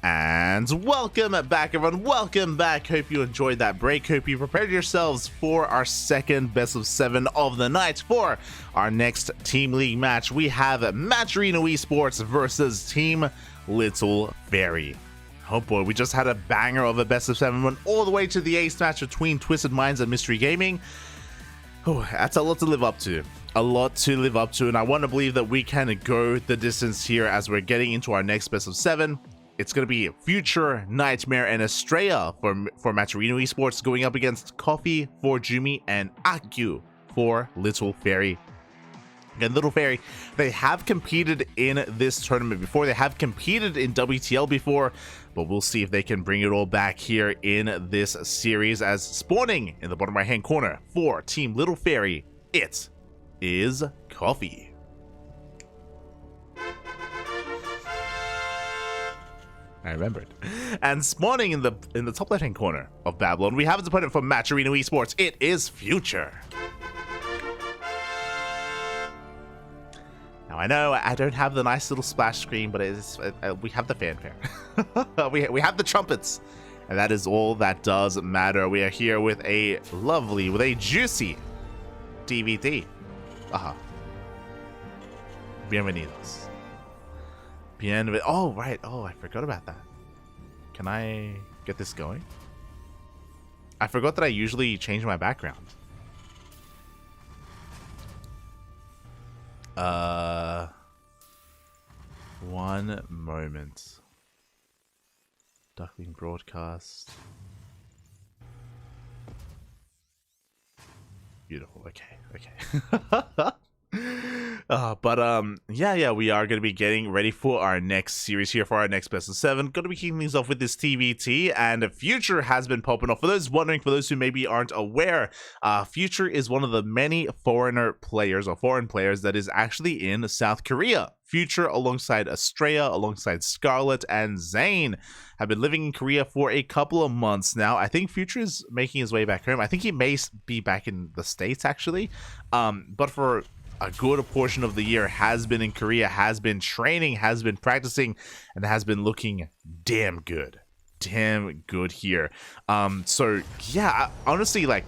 And welcome back, everyone. Welcome back. Hope you enjoyed that break. Hope you prepared yourselves for our second best of 7 of the night. For our next Team League match, we have Matcherino Esports versus Team LittleFairy. Oh boy, we just had a banger of a best of 7 went all the way to the ace match between Twisted Minds and Mystery Gaming. Oh, that's a lot to live up to. A lot to live up to, and I want to believe that we can go the distance here as we're getting into our next best of 7. It's going to be Future, Nightmare, and Astrea for Matcherino Esports going up against Coffee, ForJumy, and Akyuu for LittleFairy. Again, LittleFairy, they have competed in this tournament before. They have competed in WTL before, but we'll see if they can bring it all back here in this series. As spawning in the bottom right-hand corner for Team LittleFairy, it is Coffee. I remembered. And spawning in the top left-hand corner of Babylon, we have its opponent from Matcherino Esports. It is Future. Now I know I don't have the nice little splash screen, but we have the fanfare. we have the trumpets, and that is all that does matter. We are here with a lovely, with a juicy DVD. Bienvenidos. Oh, right. Oh, I forgot about that. Can I get this going? I forgot that I usually change my background. One moment. Duckling broadcast. Beautiful. Okay. Yeah, we are going to be getting ready for our next series here, for our next best of 7. Going to be kicking things off with this TVT, and Future has been popping off. For those wondering, for those who maybe aren't aware, Future is one of the many foreign players that is actually in South Korea. Future, alongside Astrea, alongside Scarlet and Zane, have been living in Korea for a couple of months now. I think Future is making his way back home. I think he may be back in the States, actually. But for a good portion of the year has been in Korea, has been training, has been practicing, and has been looking damn good here. So yeah, honestly, like,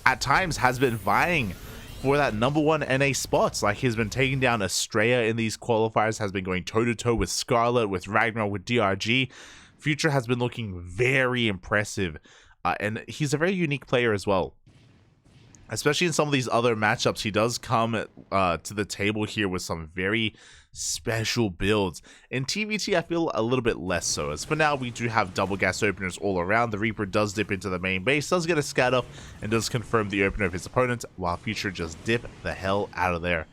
at times has been vying for that #1 NA spots. Like, he's been taking down Astrea in these qualifiers, has been going toe-to-toe with Scarlet, with Ragnar, with DRG. Future has been looking very impressive, and he's a very unique player as well. Especially in some of these other matchups, he does come to the table here with some very special builds. In TVT, I feel a little bit less so, as for now we do have double gas openers all around. The Reaper does dip into the main base, does get a scat off, and does confirm the opener of his opponent, while Future just dip the hell out of there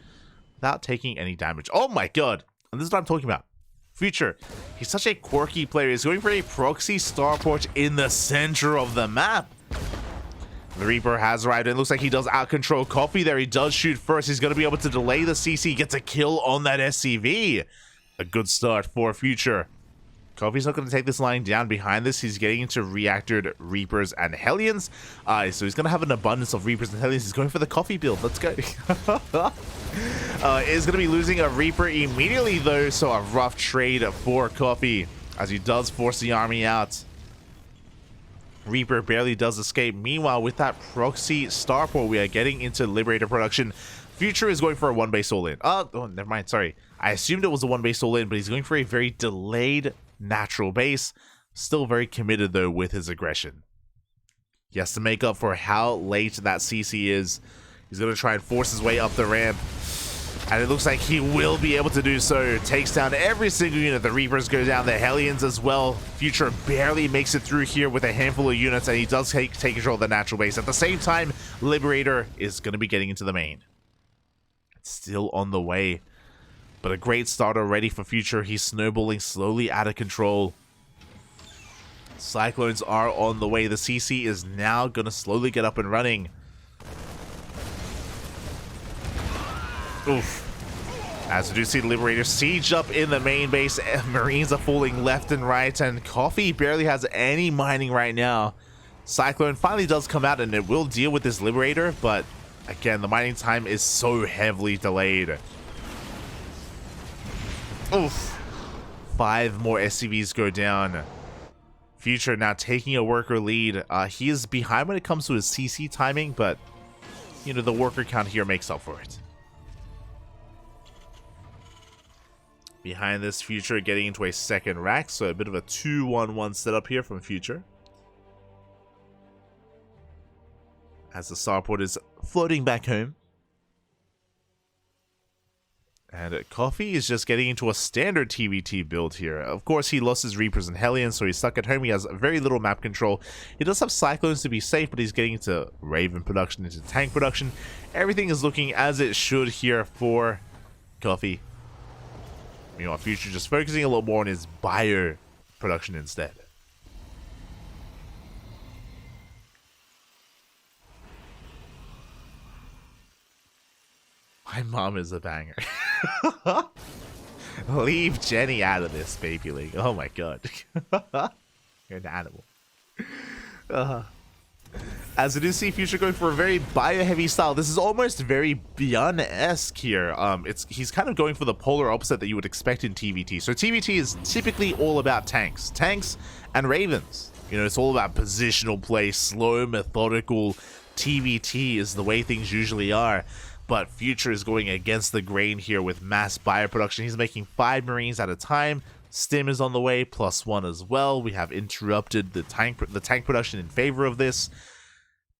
without taking any damage. Oh my god, and this is what I'm talking about. Future, he's such a quirky player. He's going for a proxy starport in the center of the map. The Reaper has arrived, and it looks like he does out-control Coffee there. He does shoot first. He's going to be able to delay the CC, gets a kill on that SCV. A good start for Future. Coffee's not going to take this line down. Behind this, he's getting into reactored Reapers and Hellions. So he's going to have an abundance of Reapers and Hellions. He's going for the Coffee build. Let's go. Is going to be losing a Reaper immediately, though, so a rough trade for Coffee as he does force the army out. Reaper barely does escape. Meanwhile, with that proxy starport, we are getting into Liberator production. Future is going for a 1-base all-in. Oh, never mind. Sorry. I assumed it was a 1-base all-in, but he's going for a very delayed natural base. Still very committed, though, with his aggression. He has to make up for how late that CC is. He's going to try and force his way up the ramp. And it looks like he will be able to do so. Takes down every single unit. The Reapers go down, the Hellions as well. Future barely makes it through here with a handful of units, and he does take control of the natural base. At the same time, Liberator is going to be getting into the main. It's still on the way, but a great start already for Future. He's snowballing slowly out of control. Cyclones are on the way. The CC is now going to slowly get up and running. Oof. As we do see Liberator siege up in the main base, Marines are falling left and right, and Coffee barely has any mining right now. Cyclone finally does come out, and it will deal with this Liberator, but again, the mining time is so heavily delayed. Oof. 5 more SCVs go down. Future now taking a worker lead. He is behind when it comes to his CC timing, but, you know, the worker count here makes up for it. Behind this, Future getting into a second rack, so a bit of a 2-1-1 setup here from Future. As the starport is floating back home. And Coffee is just getting into a standard TVT build here. Of course, he lost his Reapers and Hellions, so he's stuck at home. He has very little map control. He does have Cyclones to be safe, but he's getting into Raven production, into tank production. Everything is looking as it should here for Coffee. Meanwhile, Future just focusing a little more on his bio production instead. My mom is a banger. Leave Jenny out of this, baby league. Oh my god. You're an animal. As we do see Future going for a very bio-heavy style. This is almost very Beyond-esque here. He's kind of going for the polar opposite that you would expect in TVT. So TVT is typically all about tanks. Tanks and Ravens. You know, it's all about positional play, slow, methodical. TVT is the way things usually are. But Future is going against the grain here with mass bio production. He's making 5 Marines at a time. Stim is on the way, +1 as well. We have interrupted the tank production in favor of this.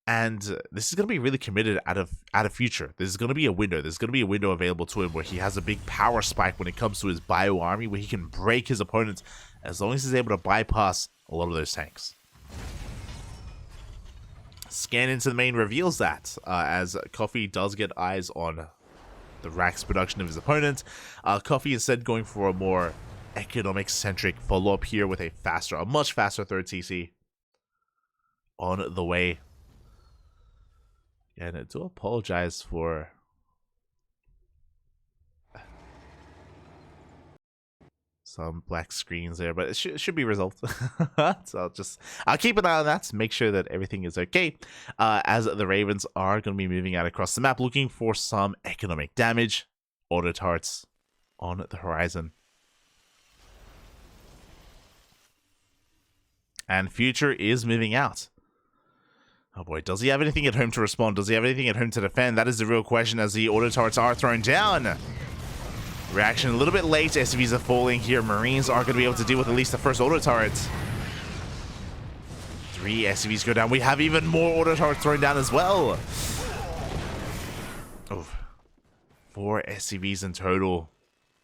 And this is going to be really committed out of Future. There's going to be a window. There's going to be a window available to him where he has a big power spike when it comes to his bio army, where he can break his opponents as long as he's able to bypass a lot of those tanks. Scan into the main reveals that, as Coffee does get eyes on the Rax production of his opponent. Coffee instead going for a more economic-centric follow-up here with a much faster third TC on the way. And I do apologize for some black screens there, but it should be resolved. So I'll keep an eye on that to make sure that everything is okay. As the Ravens are going to be moving out across the map, looking for some economic damage. Auto tarts on the horizon. And Future is moving out. Oh boy, does he have anything at home to respond? Does he have anything at home to defend? That is the real question as the auto turrets are thrown down. Reaction a little bit late. SCVs are falling here. Marines aren't going to be able to deal with at least the first auto turrets. 3 SCVs go down. We have even more auto turrets thrown down as well. Oh, 4 SCVs in total.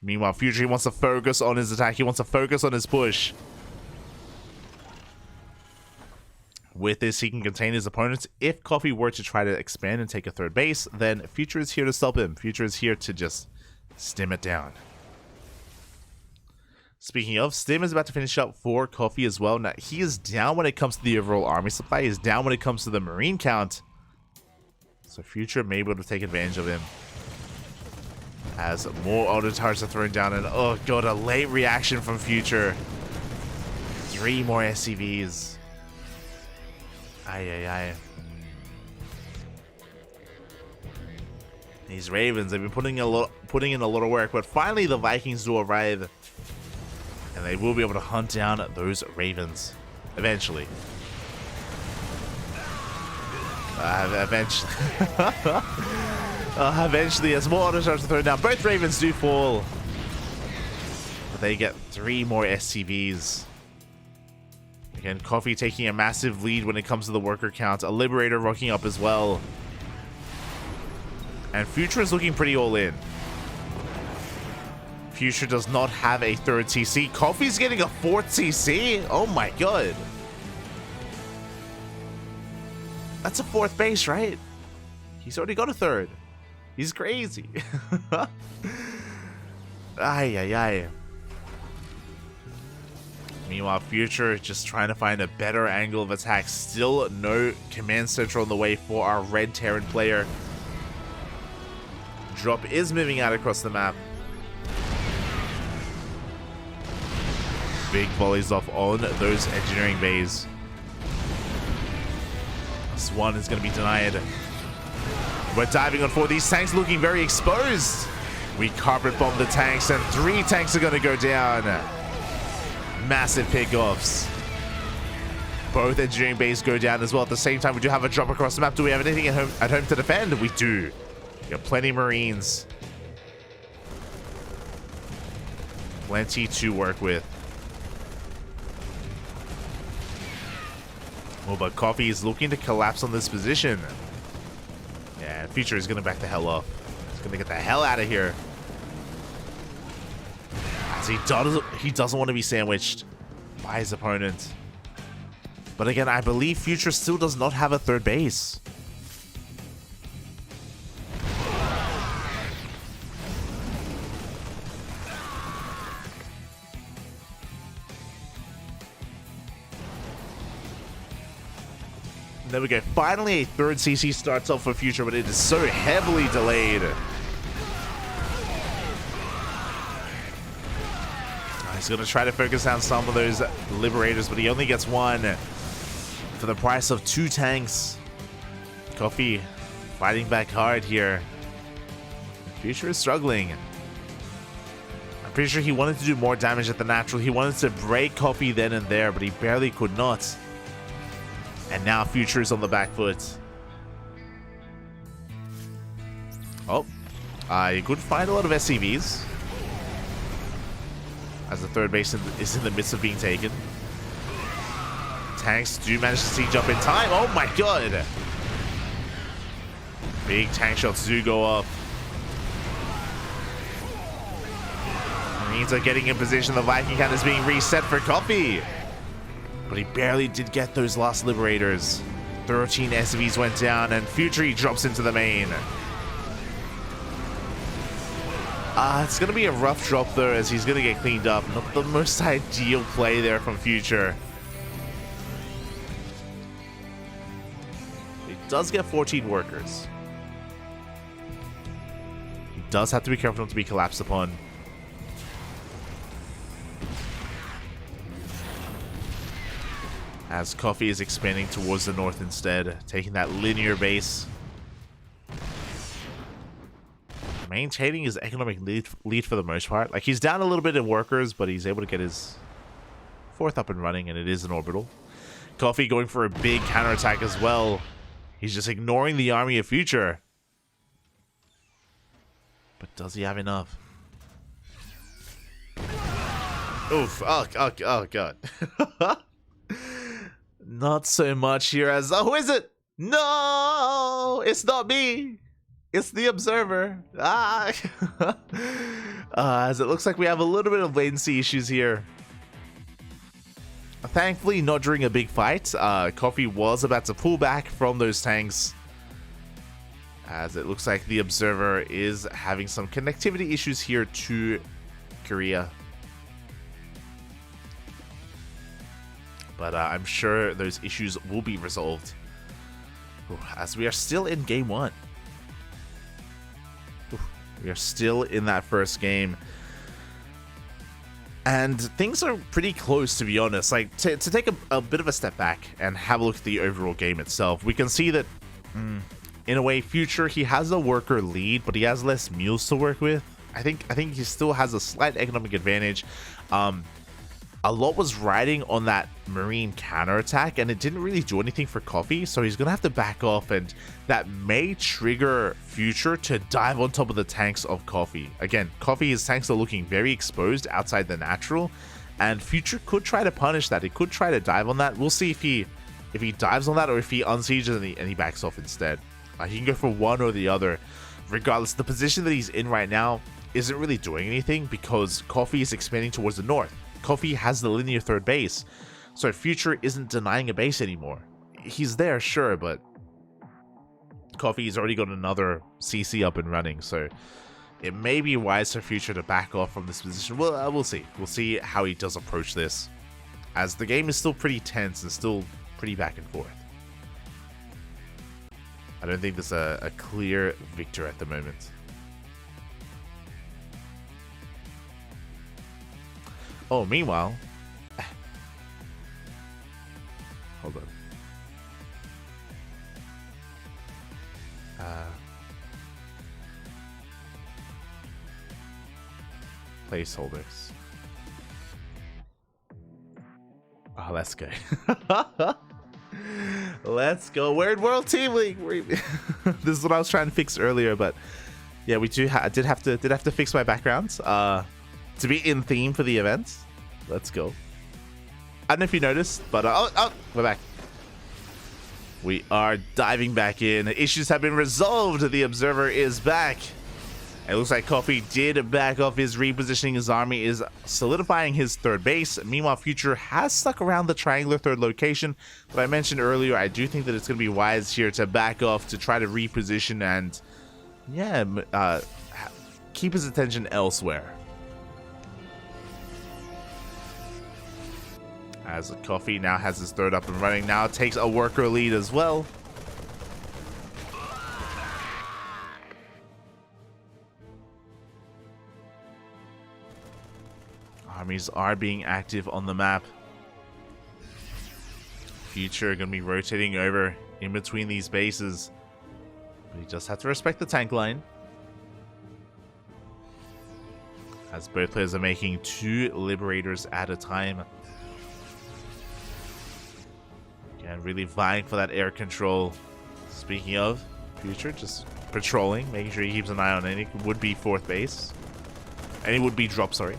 Meanwhile, Future, he wants to focus on his attack. He wants to focus on his push. With this, he can contain his opponents. If Coffee were to try to expand and take a third base, then Future is here to stop him. Future is here to just stim it down. Speaking of, Stim is about to finish up for Coffee as well. Now, he is down when it comes to the overall army supply. He is down when it comes to the Marine count. So Future may be able to take advantage of him. As more auto turrets are thrown down. And oh god, a late reaction from Future. 3 more SCVs. Aye. These Ravens, they've been putting in a lot of work, but finally the Vikings do arrive, and they will be able to hunt down those Ravens eventually. Eventually, as more auto starts to throw down, both Ravens do fall, but they get 3 more SCVs. Again, Coffee taking a massive lead when it comes to the worker count. A Liberator rocking up as well. And Future is looking pretty all in. Future does not have a 3rd TC. Coffee's getting a 4th TC? Oh my god. That's a 4th base, right? He's already got a 3rd. He's crazy. Aye. Meanwhile, Future just trying to find a better angle of attack. Still no command center on the way for our red Terran player. Drop is moving out across the map. Big volleys off on those engineering bays. This one is going to be denied. We're diving on 4. These tanks looking very exposed. We carpet bomb the tanks, and 3 tanks are going to go down. massive pickoffs. Both engineering bases go down as well. At the same time, we do have a drop across the map. Do we have anything at home to defend? We do. We got plenty of Marines. Plenty to work with. Oh, but Coffee is looking to collapse on this position. Yeah, Future is going to back the hell off. He's going to get the hell out of here. As he doesn't want to be sandwiched by his opponent. But again, I believe Future still does not have a third base. There we go. Finally, a third CC starts off for Future, but it is so heavily delayed. He's going to try to focus on some of those Liberators, but he only gets one for the price of 2 tanks. Coffee fighting back hard here. Future is struggling. I'm pretty sure he wanted to do more damage at the natural. He wanted to break Coffee then and there, but he barely could not. And now Future is on the back foot. Oh, you could find a lot of SCVs. As the third base is in the midst of being taken. Tanks do manage to siege up in time. Oh my god! Big tank shots do go off. Marines are getting in position. The Viking count is being reset for Coffee. But he barely did get those last Liberators. 13 SCVs went down, and Future drops into the main. It's going to be a rough drop, though, as he's going to get cleaned up. Not the most ideal play there from Future. He does get 14 workers. He does have to be careful not to be collapsed upon. As Coffee is expanding towards the north instead, taking that linear base. Maintaining his economic lead for the most part. Like, he's down a little bit in workers, but he's able to get his 4th up and running, and it is an orbital. Coffee going for a big counterattack as well. He's just ignoring the army of Future. But does he have enough? Oof. Oh god. Not so much here as... Oh, who is it? No! It's not me! It's the Observer. As it looks like we have a little bit of latency issues here. Thankfully, not during a big fight. Coffee was about to pull back from those tanks. As it looks like the Observer is having some connectivity issues here to Korea. But I'm sure those issues will be resolved. As we are still in game 1. We are still in that first game. And things are pretty close, to be honest. Like, to take a bit of a step back and have a look at the overall game itself, we can see that, in a way, Future, he has a worker lead, but he has less mules to work with. I think he still has a slight economic advantage. A lot was riding on that Marine counterattack, and it didn't really do anything for Coffee, so he's going to have to back off, and that may trigger Future to dive on top of the tanks of Coffee. Again, Coffee, his tanks are looking very exposed outside the natural, and Future could try to punish that. He could try to dive on that. We'll see if he dives on that or if he unsieges and he backs off instead. He can go for one or the other. Regardless, the position that he's in right now isn't really doing anything because Coffee is expanding towards the north. Coffee has the linear third base, so Future isn't denying a base anymore. He's there, sure, but Coffee's already got another CC up and running, so it may be wise for Future to back off from this position. Well, we'll see. We'll see how he does approach this, as the game is still pretty tense and still pretty back and forth. I don't think there's a clear victor at the moment. Oh, meanwhile... Hold on. Placeholders. Oh, let's go. Let's go. We're in World Team League. This is what I was trying to fix earlier, but yeah, we did have to fix my backgrounds to be in theme for the event. Let's go. I don't know if you noticed, but oh, we're back. We are diving back in. Issues have been resolved. The observer is back. It looks like Coffee did back off his repositioning. His army is solidifying his third base. Meanwhile, Future has stuck around the triangular third location. But I mentioned earlier, I do think that it's going to be wise here to back off to try to reposition and, yeah, keep his attention elsewhere. As Coffee now has his third up and running, now takes a worker lead as well. Armies are being active on the map. Future going to be rotating over in between these bases. But he just has to respect the tank line. As both players are making 2 liberators at a time. Again, really vying for that air control. Speaking of, Future just patrolling, making sure he keeps an eye on any would-be fourth base. Any would-be drop, sorry.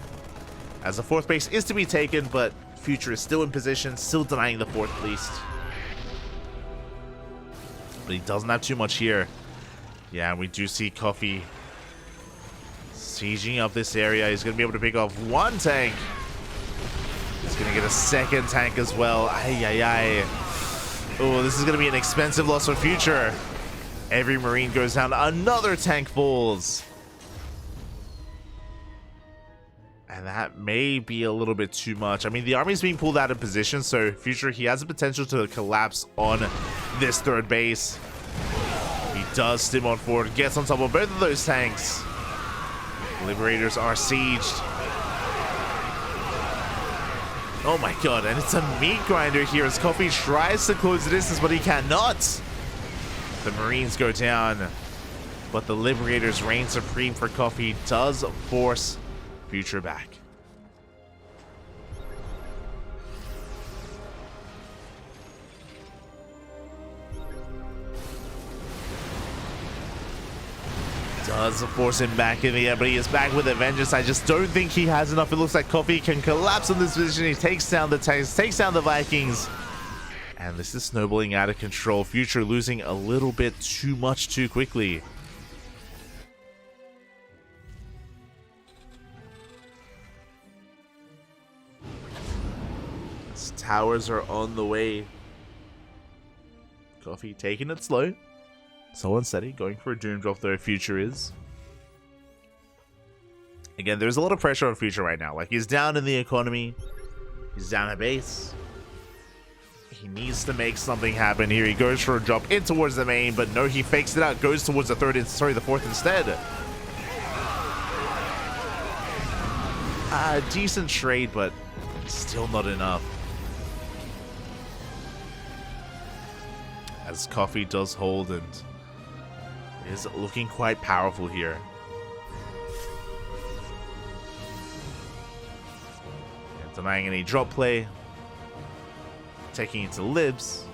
As the fourth base is to be taken, but Future is still in position, still denying the fourth at least. But he doesn't have too much here. Yeah, we do see Coffee sieging up this area. He's going to be able to pick off 1 tank. He's going to get a 2nd tank as well. Ay. Oh, this is going to be an expensive loss for Future. Every Marine goes down. Another tank falls. And that may be a little bit too much. I mean, the army is being pulled out of position, so Future, he has the potential to collapse on this third base. He does stim on forward, gets on top of both of those tanks. Liberators are sieged. Oh my god, and it's a meat grinder here as Coffee tries to close the distance, but he cannot. The Marines go down, but the Liberators reign supreme for Coffee. Does force Future back. Does force him back in the air, but he is back with a vengeance. I just don't think he has enough. It looks like Coffee can collapse in this position. He takes down the tanks, takes down the Vikings. And this is snowballing out of control. Future losing a little bit too much too quickly. Towers are on the way. Coffee taking it slow. So unsteady. Going for a doom drop though. Future is. Again, there's a lot of pressure on Future right now. Like, he's down in the economy. He's down at base. He needs to make something happen here. He goes for a drop in towards the main, but no, he fakes it out. Goes towards the the fourth instead. Decent trade, but still not enough. As Coffee does hold and is looking quite powerful here. And denying any drop play. Taking it to Libs.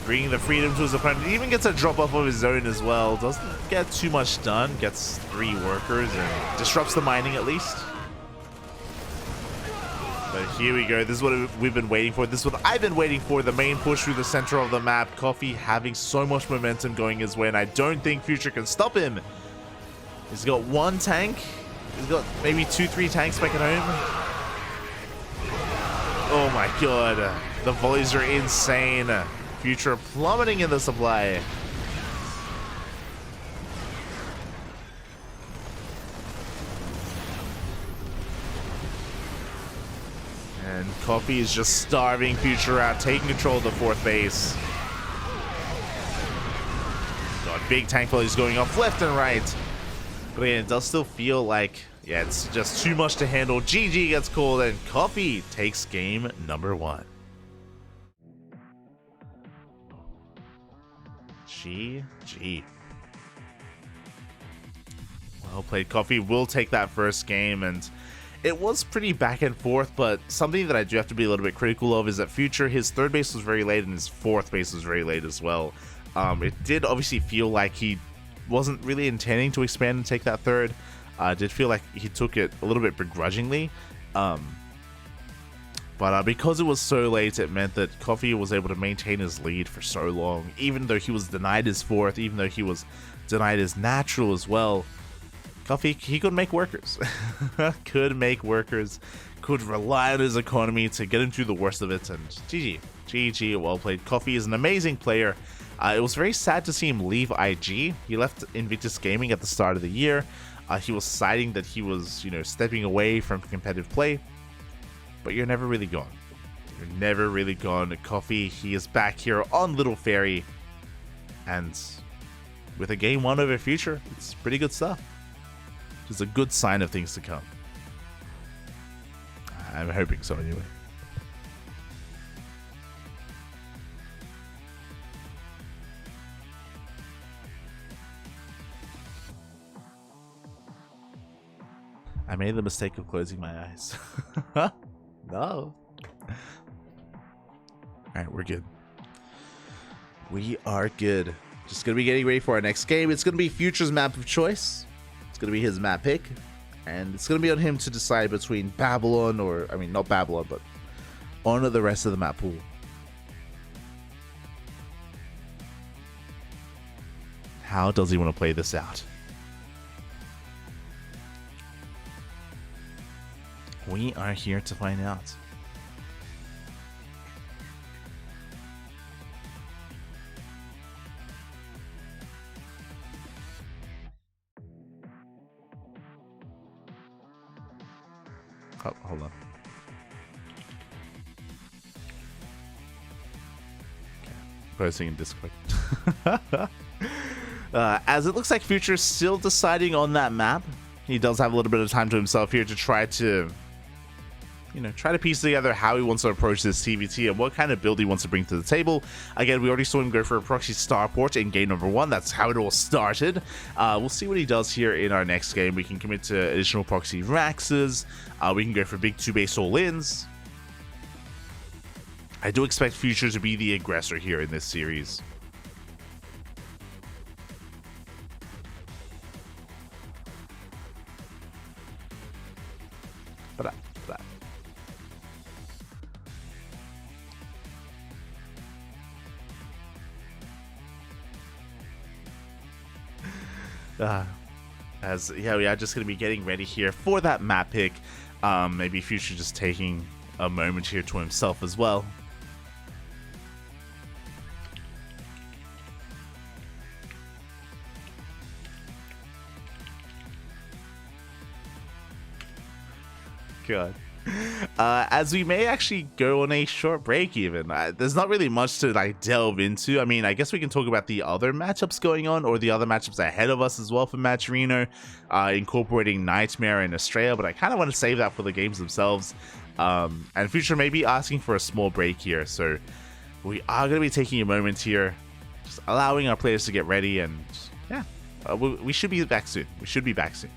Bringing the freedom to his opponent. He even gets a drop off of his own as well. Doesn't get too much done. Gets 3 workers and disrupts the mining at least. But here we go. This is what we've been waiting for. This is what I've been waiting for. The main push through the center of the map. Coffee having so much momentum going his way, and I don't think Future can stop him. He's got 1 tank. He's got maybe 2-3 tanks back at home. Oh my god. The volleys are insane. Future plummeting in the supply. And Coffee is just starving Future out, taking control of the fourth base. God, big tank volleys going off left and right. But again, it does still feel like, yeah, it's just too much to handle. GG gets called, and Coffee takes game number 1. GG. Well played. Coffee will take that first game, and It was pretty back and forth, but something that I do have to be a little bit critical of is that Future, his third base was very late and his fourth base was very late as well. It did obviously feel like he wasn't really intending to expand and take that third. Did feel like he took it a little bit begrudgingly. But because it was so late, it meant that Coffee was able to maintain his lead for so long, even though he was denied his fourth, even though he was denied his natural as well. Coffee, he could make workers. Could make workers. Could rely on his economy to get him through the worst of it. And GG, well played. Coffee is an amazing player. It was very sad to see him leave IG. He left Invictus Gaming at the start of the year. He was citing that he was, stepping away from competitive play. But you're never really gone. You're never really gone. Coffee, he is back here on LittleFairy. And with a game 1 over Future, it's pretty good stuff. It's a good sign of things to come. I'm hoping so anyway. I made the mistake of closing my eyes. No. Alright, we're good. We are good. Just gonna be getting ready for our next game. It's gonna be Future's map of choice. It's gonna be his map pick. And it's gonna be on him to decide between Babylon or, I mean, not Babylon, but on the rest of the map pool. How does he want to play this out? We are here to find out. Oh, hold on. Okay. Posting in Discord. As it looks like Future's still deciding on that map. He does have a little bit of time to himself here to try to piece together how he wants to approach this TVT and what kind of build he wants to bring to the table. Again, we already saw him go for a proxy starport in game number 1. That's how it all started. We'll see what he does here in our next game. We can commit to additional proxy Raxes. We can go for big 2-base all-ins. I do expect Future to be the aggressor here in this series. We are just going to be getting ready here for that map pick. Maybe Future just taking a moment here to himself as well. God. As we may actually go on a short break even. There's not really much to delve into. I mean, I guess we can talk about the other matchups going on or the other matchups ahead of us as well for Matcherino, incorporating Nightmare and Astrea, but I kind of want to save that for the games themselves. And Future may be asking for a small break here, so we are going to be taking a moment here, just allowing our players to get ready, and yeah, we should be back soon. We should be back soon.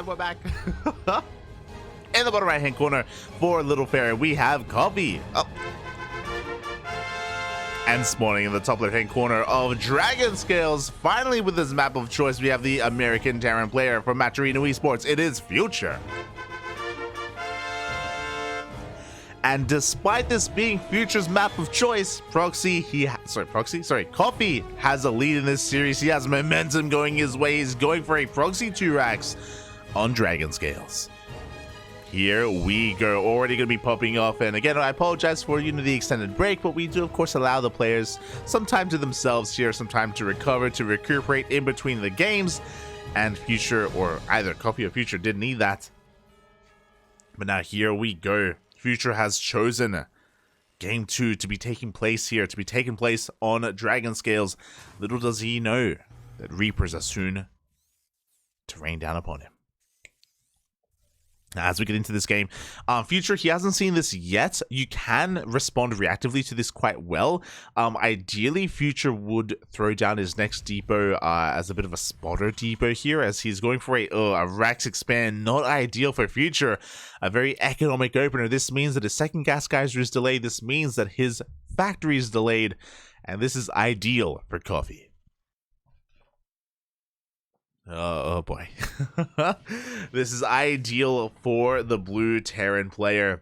We're back. In the bottom right hand corner for LittleFairy, we have Coffee. Oh. And spawning in the top left hand corner of Dragon Scales, finally with his map of choice, we have the American Terran player from Matcherino Esports. It is Future. And despite this being Future's map of choice, Coffee has a lead in this series. He has momentum going his way. He's going for a Proxy 2-Rax on Dragon Scales. Here we go, already going to be popping off, and again, I apologize for the extended break, but we do of course allow the players some time to themselves here, some time to recover, to recuperate in between the games, and Future, or either Coffee or Future, didn't need that. But now here we go. Future has chosen Game 2 to be taking place here, to be taking place on Dragon Scales. Little does he know that Reapers are soon to rain down upon him. As we get into this game, Future, he hasn't seen this yet. You can respond reactively to this quite well. Ideally, Future would throw down his next depot as a bit of a spotter depot here, as he's going for a Rax expand. Not ideal for Future. A very economic opener. This means that his second gas geyser is delayed. This means that his factory is delayed, and this is ideal for Coffee. Oh boy. This is ideal for the blue Terran player,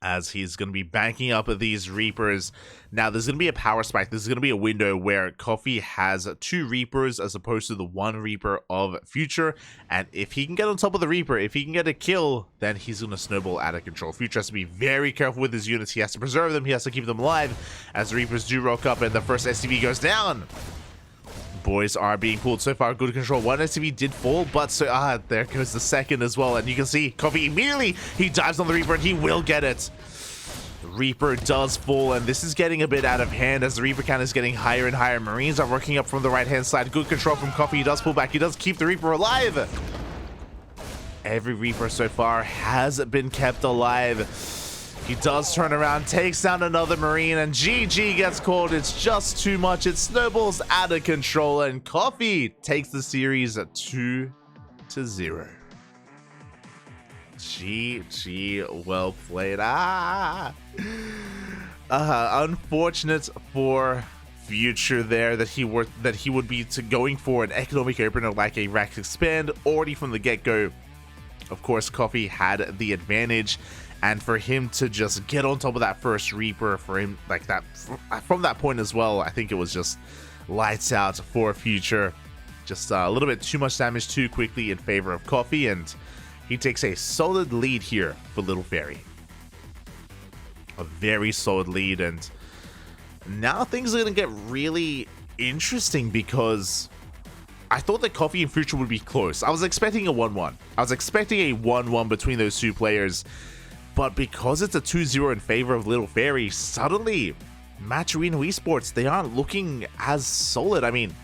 as he's going to be banking up these Reapers. Now, there's going to be a power spike. This is going to be a window where Coffee has 2 Reapers as opposed to the 1 Reaper of Future. And if he can get on top of the Reaper, if he can get a kill, then he's going to snowball out of control. Future has to be very careful with his units. He has to preserve them. He has to keep them alive as the Reapers do rock up and the first SCV goes down. Boys are being pulled so far. Good control. One SCV did fall, but there goes the second as well. And you can see Coffee immediately, he dives on the Reaper and he will get it. The Reaper does fall, and this is getting a bit out of hand as the Reaper count is getting higher and higher. Marines are working up from the right hand side. Good control from Coffee. He does pull back. He does keep the Reaper alive. Every Reaper so far has been kept alive. He does turn around, takes down another Marine, and GG gets called. It's just too much. It snowballs out of control, and Coffee takes the series 2-0. GG, well played. Unfortunate for Future there that he would be going for an economic opener like a Rax expand already from the get-go. Of course, Coffee had the advantage. And for him to just get on top of that first Reaper, for him like that, from that point as well, I think it was just lights out for Future. Just a little bit too much damage too quickly in favor of Coffee, and he takes a solid lead here for LittleFairy. A very solid lead, and now things are going to get really interesting because I thought that Coffee and Future would be close. I was expecting a 1-1. I was expecting a 1-1 between those two players. But because it's a 2-0 in favor of LittleFairy, suddenly Matcherino Esports, they aren't looking as solid. I mean,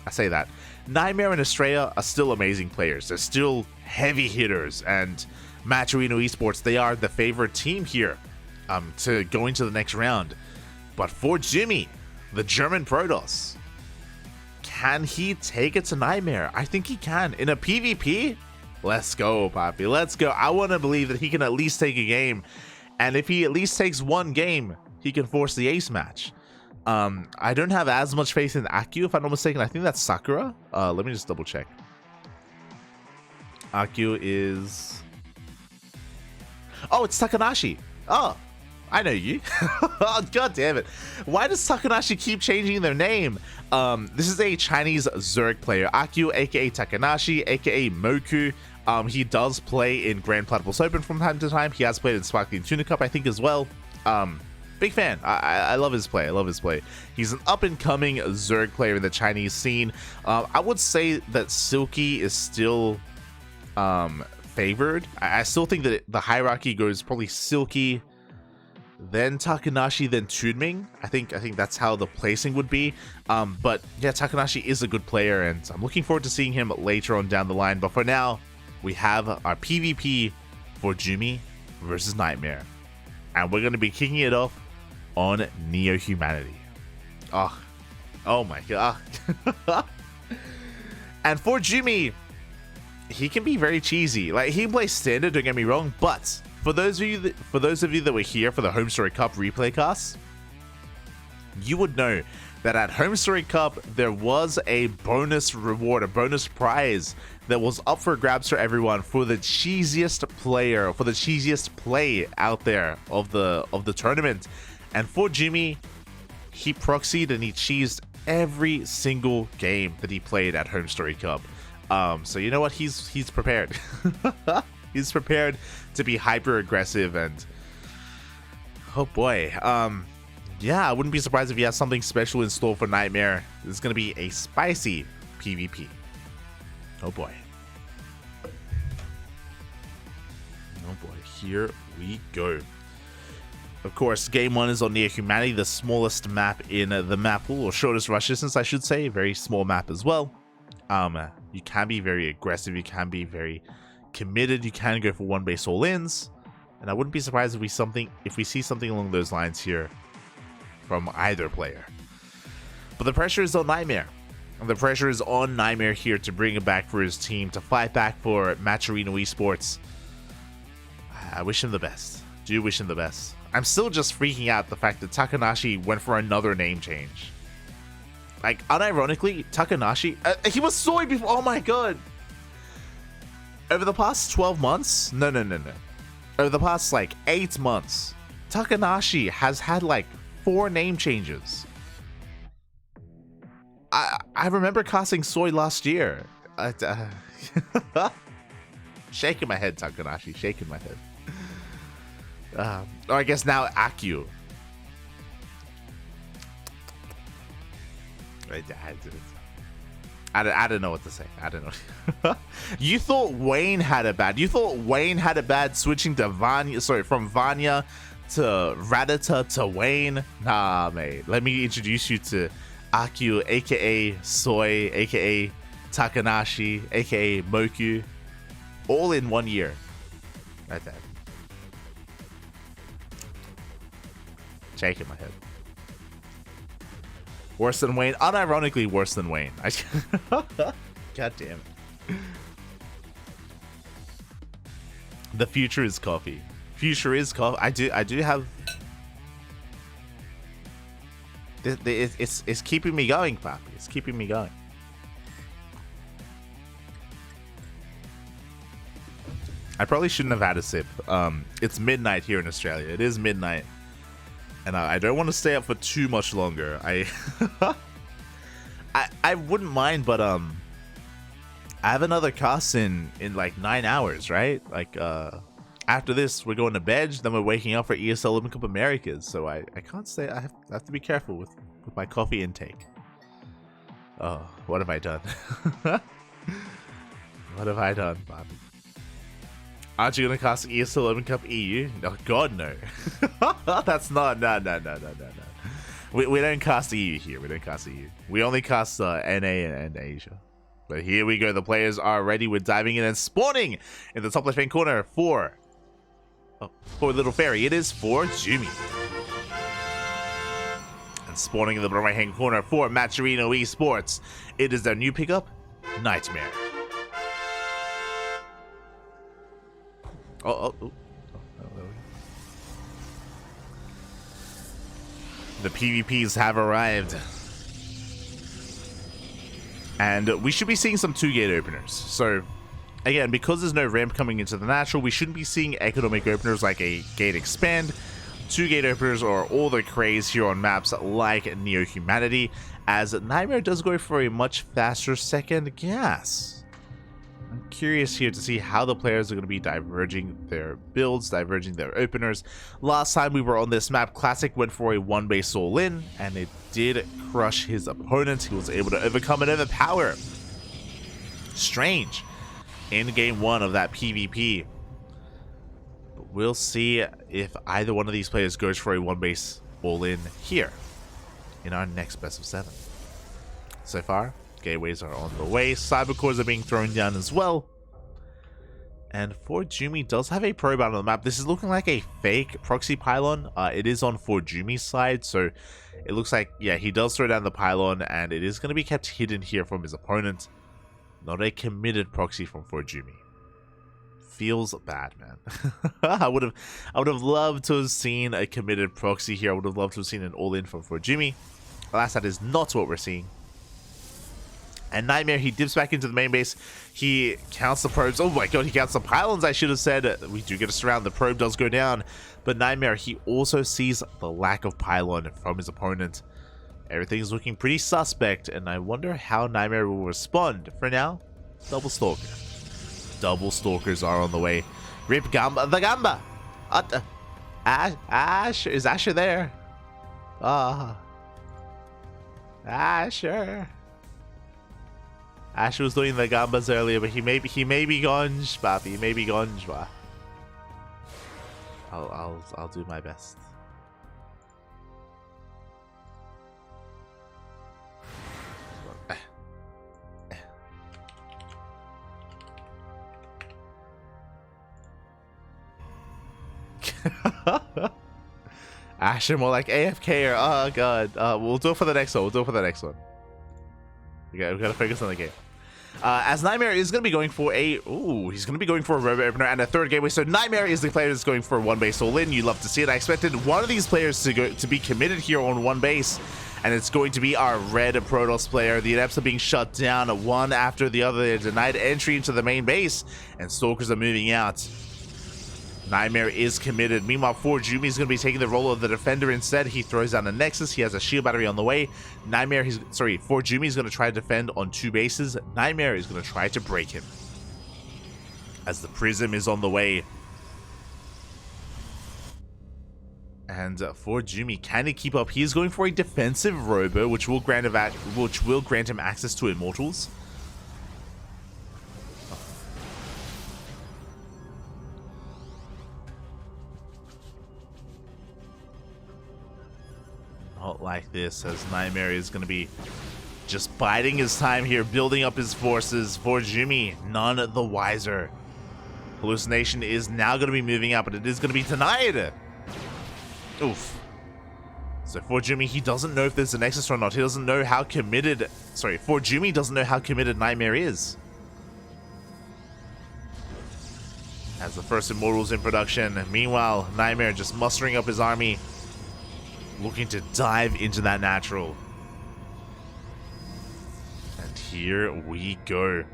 I say that. Nightmare and Astrea are still amazing players. They're still heavy hitters. And Matcherino Esports, they are the favorite team here to go into the next round. But ForJumy, the German Protoss, can he take it to Nightmare? I think he can. In a PvP? Let's go, Papi. Let's go. I want to believe that he can at least take a game. And if he at least takes one game, he can force the ace match. I don't have as much faith in Akyuu, if I'm not mistaken. I think that's Sakura. Let me just double check. Akyuu is... Oh, it's Takanashi. Oh, I know you. Oh, God damn it. Why does Takanashi keep changing their name? This is a Chinese Zerg player. Akyuu, aka Takanashi, aka Moku. He does play in Grand Platypus Open from time to time. He has played in Sparkling Tuna Cup, I think, as well. Big fan. I love his play. I love his play. He's an up-and-coming Zerg player in the Chinese scene. I would say that Silky is still favored. I still think that the hierarchy goes probably Silky, then Takanashi, then Tunming. I think that's how the placing would be. But yeah, Takanashi is a good player, and I'm looking forward to seeing him later on down the line. But for now, we have our PvP ForJumy versus Nightmare, and we're going to be kicking it off on Neo Humanity. Oh my god. And ForJumy, he can be very cheesy. Like, he plays standard, don't get me wrong, but for those of you that were here for the Home Story Cup replay cast, you would know that at Home Story Cup there was a bonus reward, a bonus prize that was up for grabs for everyone for the cheesiest player, for the cheesiest play out there of the tournament. And ForJumy, he proxied and he cheesed every single game that he played at Home Story Cup. So you know what? He's prepared. He's prepared to be hyper aggressive, and oh boy, yeah, I wouldn't be surprised if he has something special in store for Nightmare. This is gonna be a spicy PvP. Oh boy. Oh boy, here we go. Of course, game 1 is on Near Humanity, the smallest map in the map pool, or shortest rush distance, I should say. Very small map as well. You can be very aggressive, you can be very committed, you can go for one base all-ins, and I wouldn't be surprised if we see something along those lines here from either player. But the pressure is on Nightmare. And the pressure is on Nightmare here to bring it back for his team, to fight back for Matcherino Esports. I wish him the best. Do wish him the best. I'm still just freaking out the fact that Takanashi went for another name change. Like, unironically, Takanashi, he was Soy before. Oh my god. Over the past 12 months, no. Over the past like 8 months, Takanashi has had like 4 name changes. I remember casting Soy last year. Shaking my head, Takanashi, shaking my head. Or I guess now Akyuu. I don't know what to say. I don't know. You thought Wayne had it bad. You thought Wayne had it bad switching to Vanya. Sorry, from Vanya to Radita to Wayne. Nah, mate. Let me introduce you to Akyuu, aka Soy, aka Takanashi, aka Moku. All in 1 year. Right there. Shaking my head. Worse than Wayne. Unironically worse than Wayne. God damn it. The future is coffee. Future is coffee. I do have. It's keeping me going, Papi. It's keeping me going. I probably shouldn't have had a sip. It's midnight here in Australia. It is midnight. And I don't want to stay up for too much longer. I wouldn't mind, but I have another cast in like 9 hours, right? Like after this, we're going to bed. Then we're waking up for ESL Open Cup Americas. So I can't stay. I have to be careful with my coffee intake. Oh, what have I done? What have I done, Bobby? Aren't you gonna cast ESL Open Cup EU? No, God no. That's not. No. We don't cast EU here. We don't cast EU. We only cast NA and Asia. But here we go. The players are ready. We're diving in and spawning in the top left hand corner for LittleFairy. It is ForJumy. And spawning in the bottom right hand corner for Matcherino Esports. It is their new pickup, Nightmare. Oh. The PvPs have arrived. And we should be seeing some 2-gate openers. So, again, because there's no ramp coming into the natural, we shouldn't be seeing economic openers like a gate expand. 2-gate openers are all the craze here on maps like Neo Humanity, as Nightmare does go for a much faster second gas. I'm curious here to see how the players are going to be diverging their builds, diverging their openers. Last time we were on this map, Classic went for a 1-base all-in, and it did crush his opponent. He was able to overcome and overpower Strange in game 1 of that PvP. But we'll see if either one of these players goes for a 1-base all-in here in our next best of 7. So far, gateways are on the way. Cybercores are being thrown down as well. And ForJumy does have a probe out on the map. This is looking like a fake proxy pylon. It is on ForJumy's side, so it looks like, yeah, he does throw down the pylon, and it is going to be kept hidden here from his opponent. Not a committed proxy from ForJumy. Feels bad, man. I would have loved to have seen a committed proxy here. I would have loved to have seen an all-in from ForJumy. Alas, that is not what we're seeing. And Nightmare, he dips back into the main base. He counts the probes. Oh my god, he counts the pylons, I should have said. We do get a surround. The probe does go down. But Nightmare, he also sees the lack of pylon from his opponent. Everything's looking pretty suspect, and I wonder how Nightmare will respond. For now, double stalker. Double stalkers are on the way. Rip Gamba, the Gamba! Ash, is Asher there? Asher. Asher was doing the Gambas earlier, but he may be gone, Papi. He may be gone, I'll do my best. Asher more like AFK or oh god. We'll do it for the next one. We gotta focus on the game. As Nightmare is gonna be going for a he's gonna be going for a robot opener and a third gateway. So Nightmare is the player that's going for one base all in. You love to see it. I expected one of these players to be committed here on one base, and it's going to be our red Protoss player. The Adepts are being shut down one after the other. They're denied entry into the main base, and Stalkers are moving out. Nightmare is committed. Meanwhile, ForJumy is going to be taking the role of the defender instead. He throws down a Nexus. He has a shield battery on the way. ForJumy is going to try to defend on two bases. Nightmare is going to try to break him, as the Prism is on the way. And ForJumy, can he keep up? He is going for a defensive robo, which will grant him access to Immortals. Not like this, as Nightmare is going to be just biding his time here, building up his forces. ForJumy, none the wiser. Hallucination is now going to be moving out, but it is going to be denied. Oof. So ForJumy, he doesn't know if there's a Nexus or not. He doesn't know how committed... ForJumy doesn't know how committed Nightmare is. As the first Immortals in production. Meanwhile, Nightmare just mustering up his army, looking to dive into that natural. And here we go.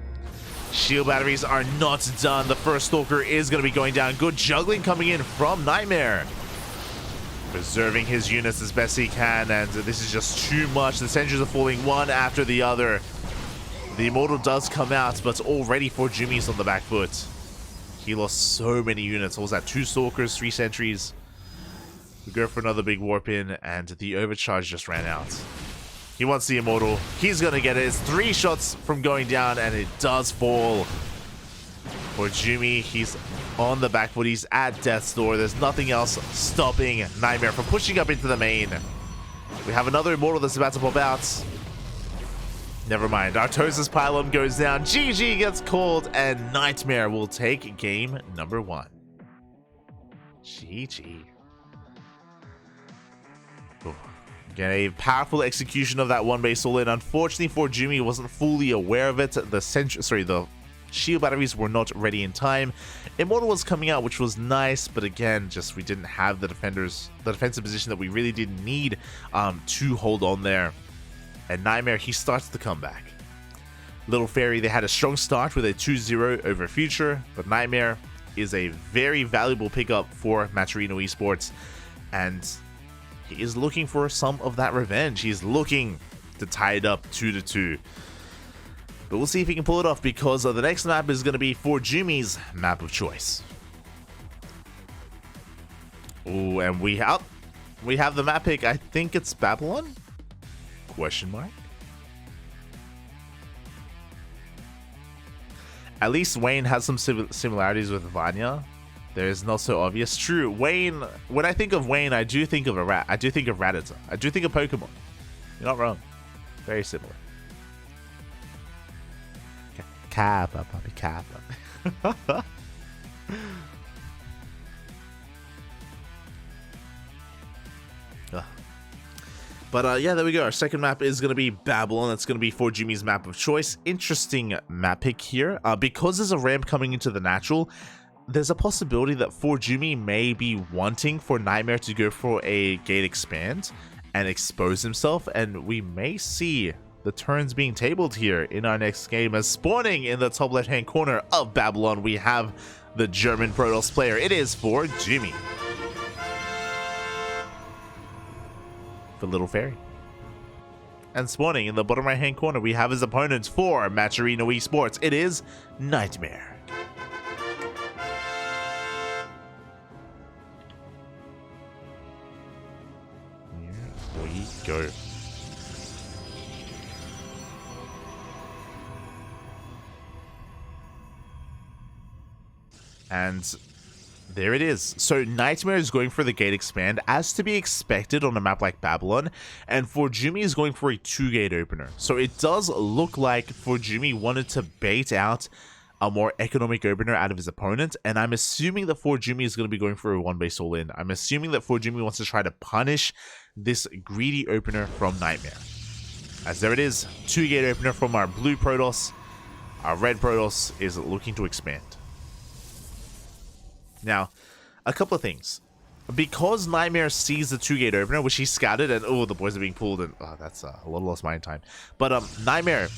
Shield batteries are not done. The first Stalker is going to be going down. Good juggling coming in from Nightmare, preserving his units as best he can, and this is just too much. The sentries are falling one after the other. The Immortal does come out, but already ForJumy's on the back foot. He lost so many units. What was that? 2 Stalkers, 3 sentries. We go for another big warp in, and the overcharge just ran out. He wants the Immortal. He's going to get it. It's 3 shots from going down, and it does fall. ForJumy, he's on the back foot. He's at death's door. There's nothing else stopping Nightmare from pushing up into the main. We have another Immortal that's about to pop out. Never mind. Artosis pylon goes down. GG gets called, and Nightmare will take game number 1. GG. Again, a powerful execution of that one base all in. Unfortunately, ForJumy wasn't fully aware of it. The shield batteries were not ready in time. Immortal was coming out, which was nice, but again, just we didn't have the defensive position that we really did need to hold on there. And Nightmare, he starts the comeback. LittleFairy, they had a strong start with a 2-0 over Future, but Nightmare is a very valuable pickup for Matcherino Esports, and he is looking for some of that revenge. He's looking to tie it up 2-2. But we'll see if he can pull it off, because the next map is going to be ForJumy's map of choice. Oh, and we have the map pick. I think it's Babylon? Question mark? At least Wayne has some similarities with Vanya. There's not so obvious. True, Wayne, when I think of Wayne, I do think of a rat. I do think of Rattata. I do think of Pokemon. You're not wrong. Very similar. Kappa, puppy, Kappa. But yeah, there we go. Our second map is going to be Babylon. That's going to be ForJumy's map of choice. Interesting map pick here. Because there's a ramp coming into the natural, there's a possibility that ForJumy may be wanting for Nightmare to go for a gate expand and expose himself. And we may see the turns being tabled here in our next game, as spawning in the top left-hand corner of Babylon, we have the German Protoss player. It is ForJumy. For LittleFairy. And spawning in the bottom right hand corner, we have his opponent for Matcherino Esports. It is Nightmare. Here we go. And there it is. So Nightmare is going for the gate expand, as to be expected on a map like Babylon, and ForJumy is going for a 2-gate opener. So it does look like ForJumy wanted to bait out a more economic opener out of his opponent, and I'm assuming that ForJumy is going to be going for a 1-base all-in. I'm assuming that ForJumy wants to try to punish this greedy opener from Nightmare. As there it is, 2-gate opener from our blue Protoss. Our red Protoss is looking to expand. Now, a couple of things. Because Nightmare sees the 2-gate opener, which he scouted, and oh, the boys are being pulled, and oh, that's a little lost mind time. But Nightmare,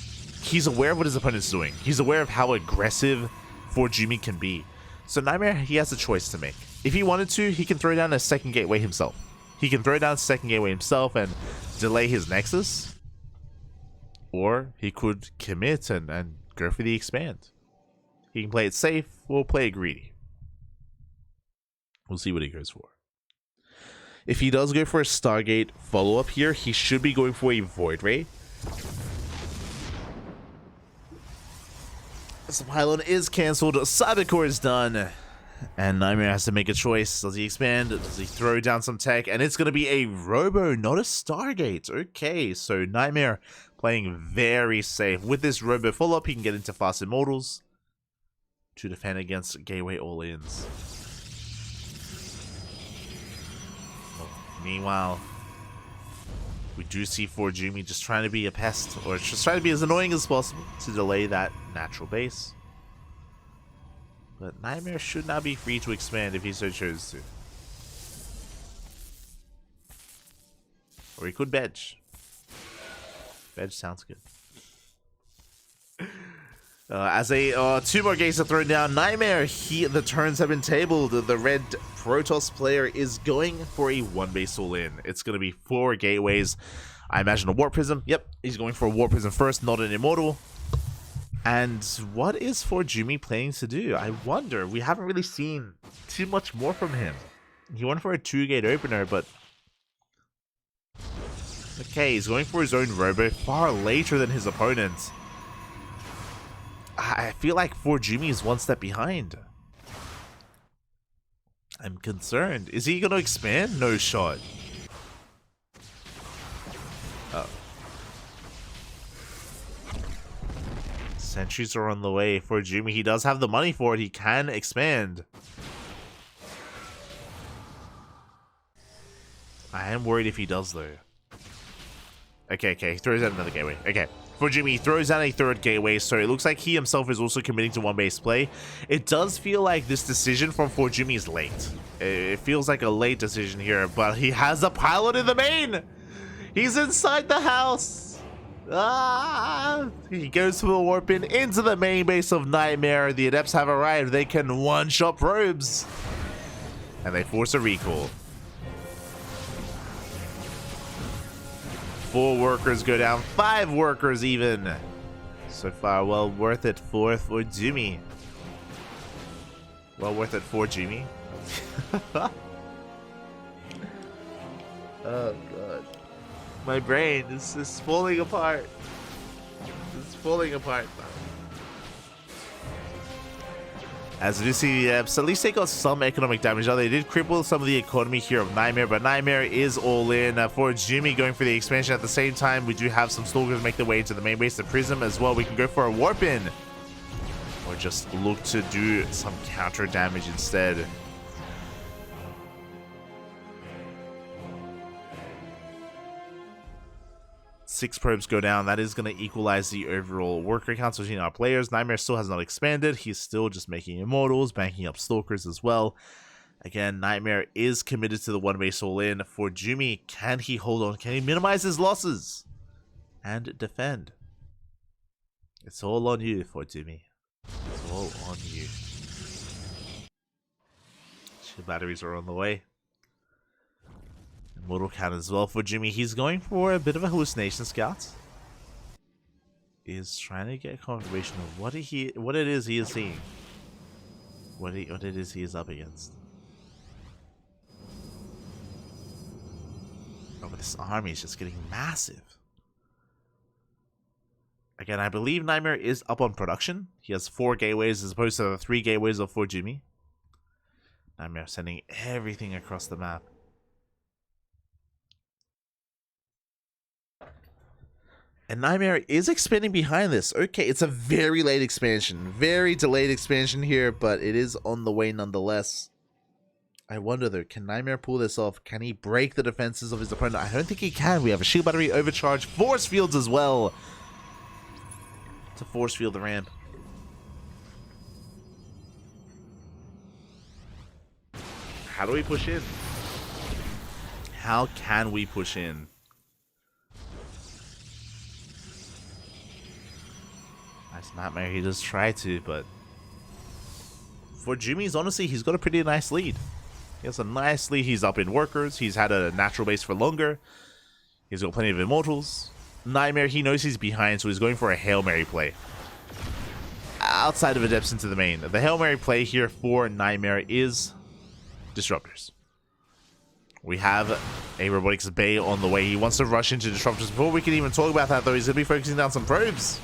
he's aware of what his opponent's doing. He's aware of how aggressive ForJumy can be. So Nightmare, he has a choice to make. If he wanted to, he can throw down a second gateway himself. He can throw down a second gateway himself and delay his Nexus. Or he could commit and go for the expand. He can play it safe or play it greedy. We'll see what he goes for. If he does go for a Stargate follow-up here, he should be going for a Void Ray. So Pylon is cancelled, Cybercore is done, and Nightmare has to make a choice. Does he expand? Does he throw down some tech? And it's going to be a Robo, not a Stargate. Okay, so Nightmare playing very safe. With this Robo follow-up, he can get into Fast Immortals to defend against Gateway All-Ins. Meanwhile, we do see ForJumy just trying to be a pest, or just trying to be as annoying as possible to delay that natural base. But Nightmare should not be free to expand if he so chose to. Or he could bedge. Bedge sounds good. As two more gates are thrown down, Nightmare, the turns have been tabled. The red Protoss player is going for a 1-base all-in. It's going to be 4 gateways. I imagine a Warp Prism. Yep, he's going for a Warp Prism first, not an Immortal. And what is ForJumy planning to do? I wonder. We haven't really seen too much more from him. He went for a 2-gate opener, but... okay, he's going for his own Robo far later than his opponent. I feel like ForJumy is 1 step behind. I'm concerned. Is he going to expand? No shot. Oh. Sentries are on the way. ForJumy, he does have the money for it. He can expand. I am worried if he does, though. Okay, he throws out another gateway. Okay. ForJumy throws out a 3rd gateway, so it looks like he himself is also committing to 1-base play. It does feel like this decision from ForJumy is late. It feels like a late decision here, but he has a pilot in the main! He's inside the house! Ah! He goes for the warp in into the main base of Nightmare. The Adepts have arrived. They can one-shot probes. And they force a recall. 4 workers go down, 5 workers even. So far, well worth it for ForJumy. Well worth it for Jimmy. Oh god. My brain is falling apart. It's falling apart. As you see, at least they got some economic damage. Now, they did cripple some of the economy here of Nightmare, but Nightmare is all in. ForJumy going for the expansion at the same time. We do have some Stalkers make their way into the main base, the Prism as well. We can go for a Warp in. Or just look to do some counter damage instead. 6 probes go down. That is going to equalize the overall worker counts between our players. Nightmare still has not expanded. He's still just making immortals, banking up stalkers as well. Again, Nightmare is committed to the one base all in. ForJumy, can he hold on? Can he minimize his losses and defend? It's all on you, ForJumy. It's all on you. Shield batteries are on the way. Immortal count as well for Jimmy. He's going for a bit of a hallucination scout. Is trying to get confirmation of what it is he is seeing. What it is he is up against. Oh, but this army is just getting massive. Again, I believe Nightmare is up on production. He has 4 gateways as opposed to the 3 gateways of ForJumy. Nightmare sending everything across the map. And Nightmare is expanding behind this. Okay, it's a very late expansion. Very delayed expansion here, but it is on the way nonetheless. I wonder though, can Nightmare pull this off? Can he break the defenses of his opponent? I don't think he can. We have a shield battery overcharge. Force fields as well. To force field the ramp. How do we push in? How can we push in? Nice Nightmare, he does try to, but ForJumy's honestly, he's got a pretty nice lead. He has a nice lead. He's up in workers. He's had a natural base for longer. He's got plenty of immortals. Nightmare, he knows he's behind, so he's going for a Hail Mary play. Outside of Adepts into the main. The Hail Mary play here for Nightmare is Disruptors. We have a Robotics Bay on the way. He wants to rush into Disruptors. Before we can even talk about that, though, he's going to be focusing down some probes.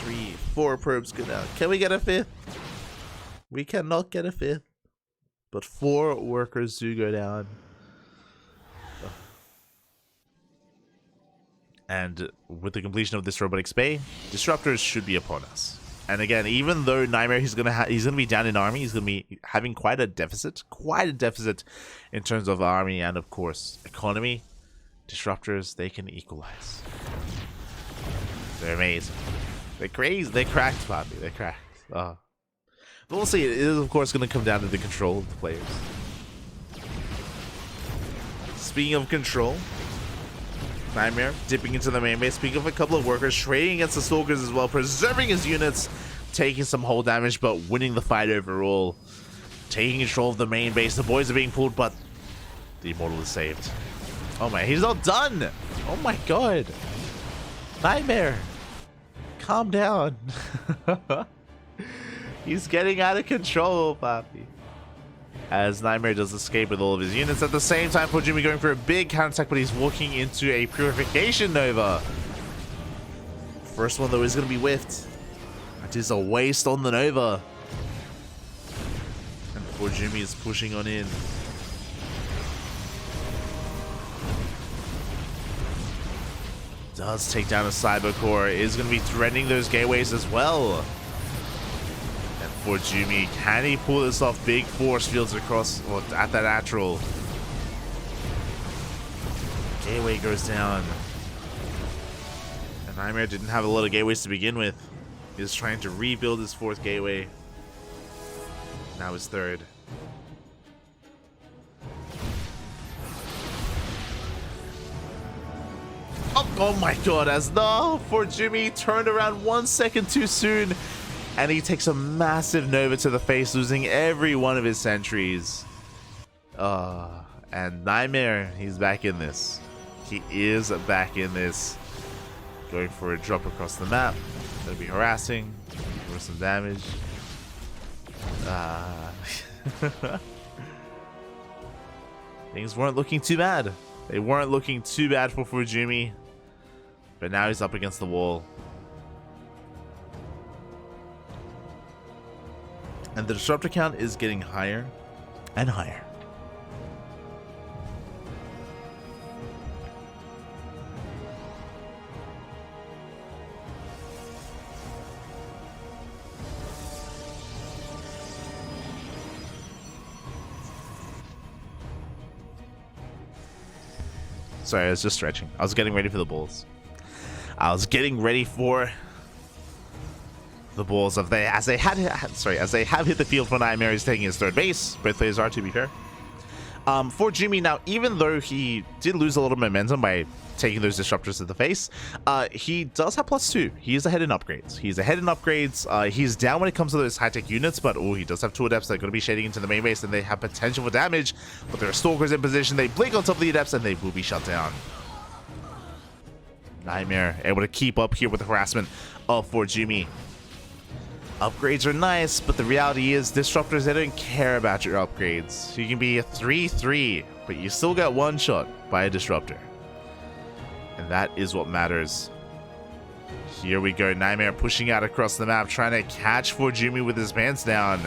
3, 4 probes go down. Can we get a 5th? We cannot get a 5th. But 4 workers do go down. And with the completion of this Robotics Bay, Disruptors should be upon us. And again, even though Nightmare, he's gonna be down in army, he's gonna be having quite a deficit in terms of army and of course economy. Disruptors, they can equalize. They're amazing. They're crazy. They're cracked, Bobby. They're cracked. But we'll see. It is of course gonna come down to the control of the players. Speaking of control, Nightmare dipping into the main base, picking up a couple of workers, trading against the Stalkers as well, preserving his units, taking some hull damage, but winning the fight overall. Taking control of the main base. The boys are being pulled, but the Immortal is saved. Oh my, he's not done! Oh my god! Nightmare! Calm down. He's getting out of control, Papi. As Nightmare does escape with all of his units. At the same time, ForJumy going for a big counterattack, but he's walking into a Purification Nova. First one, though, is going to be whiffed. That is a waste on the Nova. And ForJumy is pushing on in. Does take down a Cyber Core. Is going to be threatening those gateways as well. ForJumy, can he pull this off? Big force fields across or at that natural. Gateway goes down. And Nightmare didn't have a lot of gateways to begin with. He was trying to rebuild his 4th gateway. Now his 3rd. Oh my god, as the ForJumy turned around 1 second too soon. And he takes a massive Nova to the face, losing every one of his sentries. And Nightmare, he's back in this. He is back in this. Going for a drop across the map. Gonna be harassing. For some damage. Things weren't looking too bad. They weren't looking too bad for ForJumy. But now he's up against the wall. And the disruptor count is getting higher and higher. Sorry, I was just stretching. I was getting ready for the balls. I was getting ready for the balls as they have hit the field for Nightmare. He's taking his third base. Both players are, to be fair. ForJumy, now, even though he did lose a little momentum by taking those disruptors to the face, he does have +2. He is ahead in upgrades. He's down when it comes to those high-tech units, but he does have 2 adepts that are going to be shading into the main base, and they have potential for damage. But there are stalkers in position. They blink on top of the adepts, and they will be shut down. Nightmare able to keep up here with the harassment of ForJumy. Upgrades are nice, but the reality is disruptors, they don't care about your upgrades. You can be a 3-3, but you still got one shot by a disruptor. And that is what matters. Here we go, Nightmare pushing out across the map, trying to catch ForJumy with his pants down.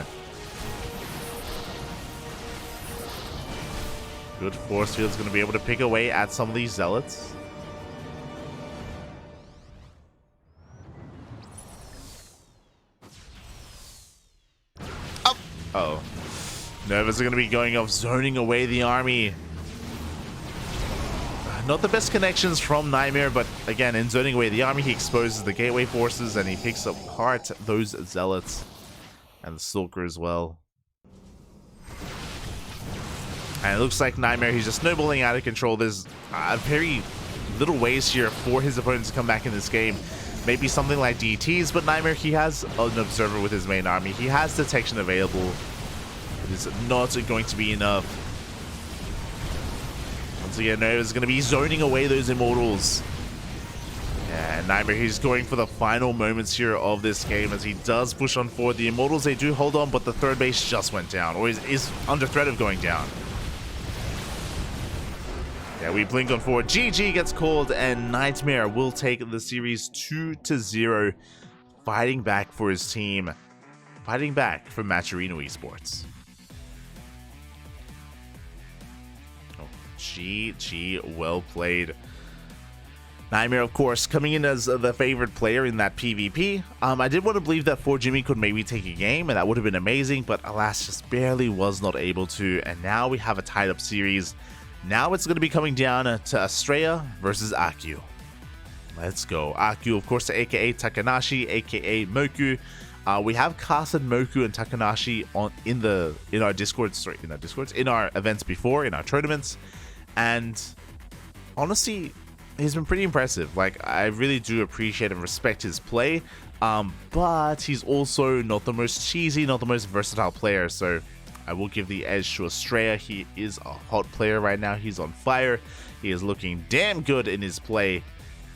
Good force field's going to be able to pick away at some of these zealots. Uh-oh. Novas are going to be going off, zoning away the army. Not the best connections from Nightmare, but again, in zoning away the army, he exposes the gateway forces and he picks apart those zealots and the stalker as well. And it looks like Nightmare, he's just snowballing out of control. There's very little ways here for his opponents to come back in this game. Maybe something like DTs, but Nightmare, he has an observer with his main army. He has detection available. It is not going to be enough. Once again, Nova's going to be zoning away those immortals. And Nightmare, he's going for the final moments here of this game as he does push on forward. The immortals, they do hold on, but the third base just went down, or is under threat of going down. Yeah, we blink on forward. GG gets called, and Nightmare will take the series 2-0, fighting back for his team, fighting back for Matcherino Esports. Oh, GG, well played. Nightmare, of course, coming in as the favorite player in that PvP. I did want to believe that ForJumy could maybe take a game, and that would have been amazing, but alas, just barely was not able to, and now we have a tied-up series. Now it's going to be coming down to Astrea versus Akyuu. Let's go. Akyuu, of course, aka Takanashi, aka Moku. We have casted Moku and Takanashi in our events before, in our tournaments, and honestly, he's been pretty impressive. Like, I really do appreciate and respect his play, but he's also not the most cheesy, not the most versatile player, so I will give the edge to Astrea. He is a hot player right now. He's on fire. He is looking damn good in his play.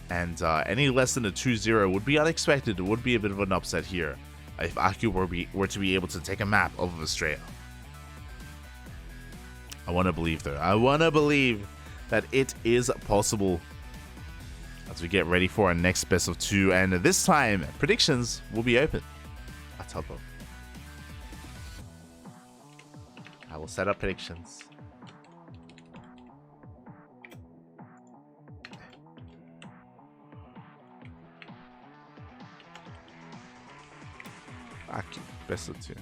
And any less than a 2-0 would be unexpected. It would be a bit of an upset here if Akyuu were to be able to take a map of Astrea. I want to believe, though. I want to believe that it is possible as we get ready for our next best of 2. And this time, predictions will be open. That's helpful. I will set up predictions. Akyuu, best of 2.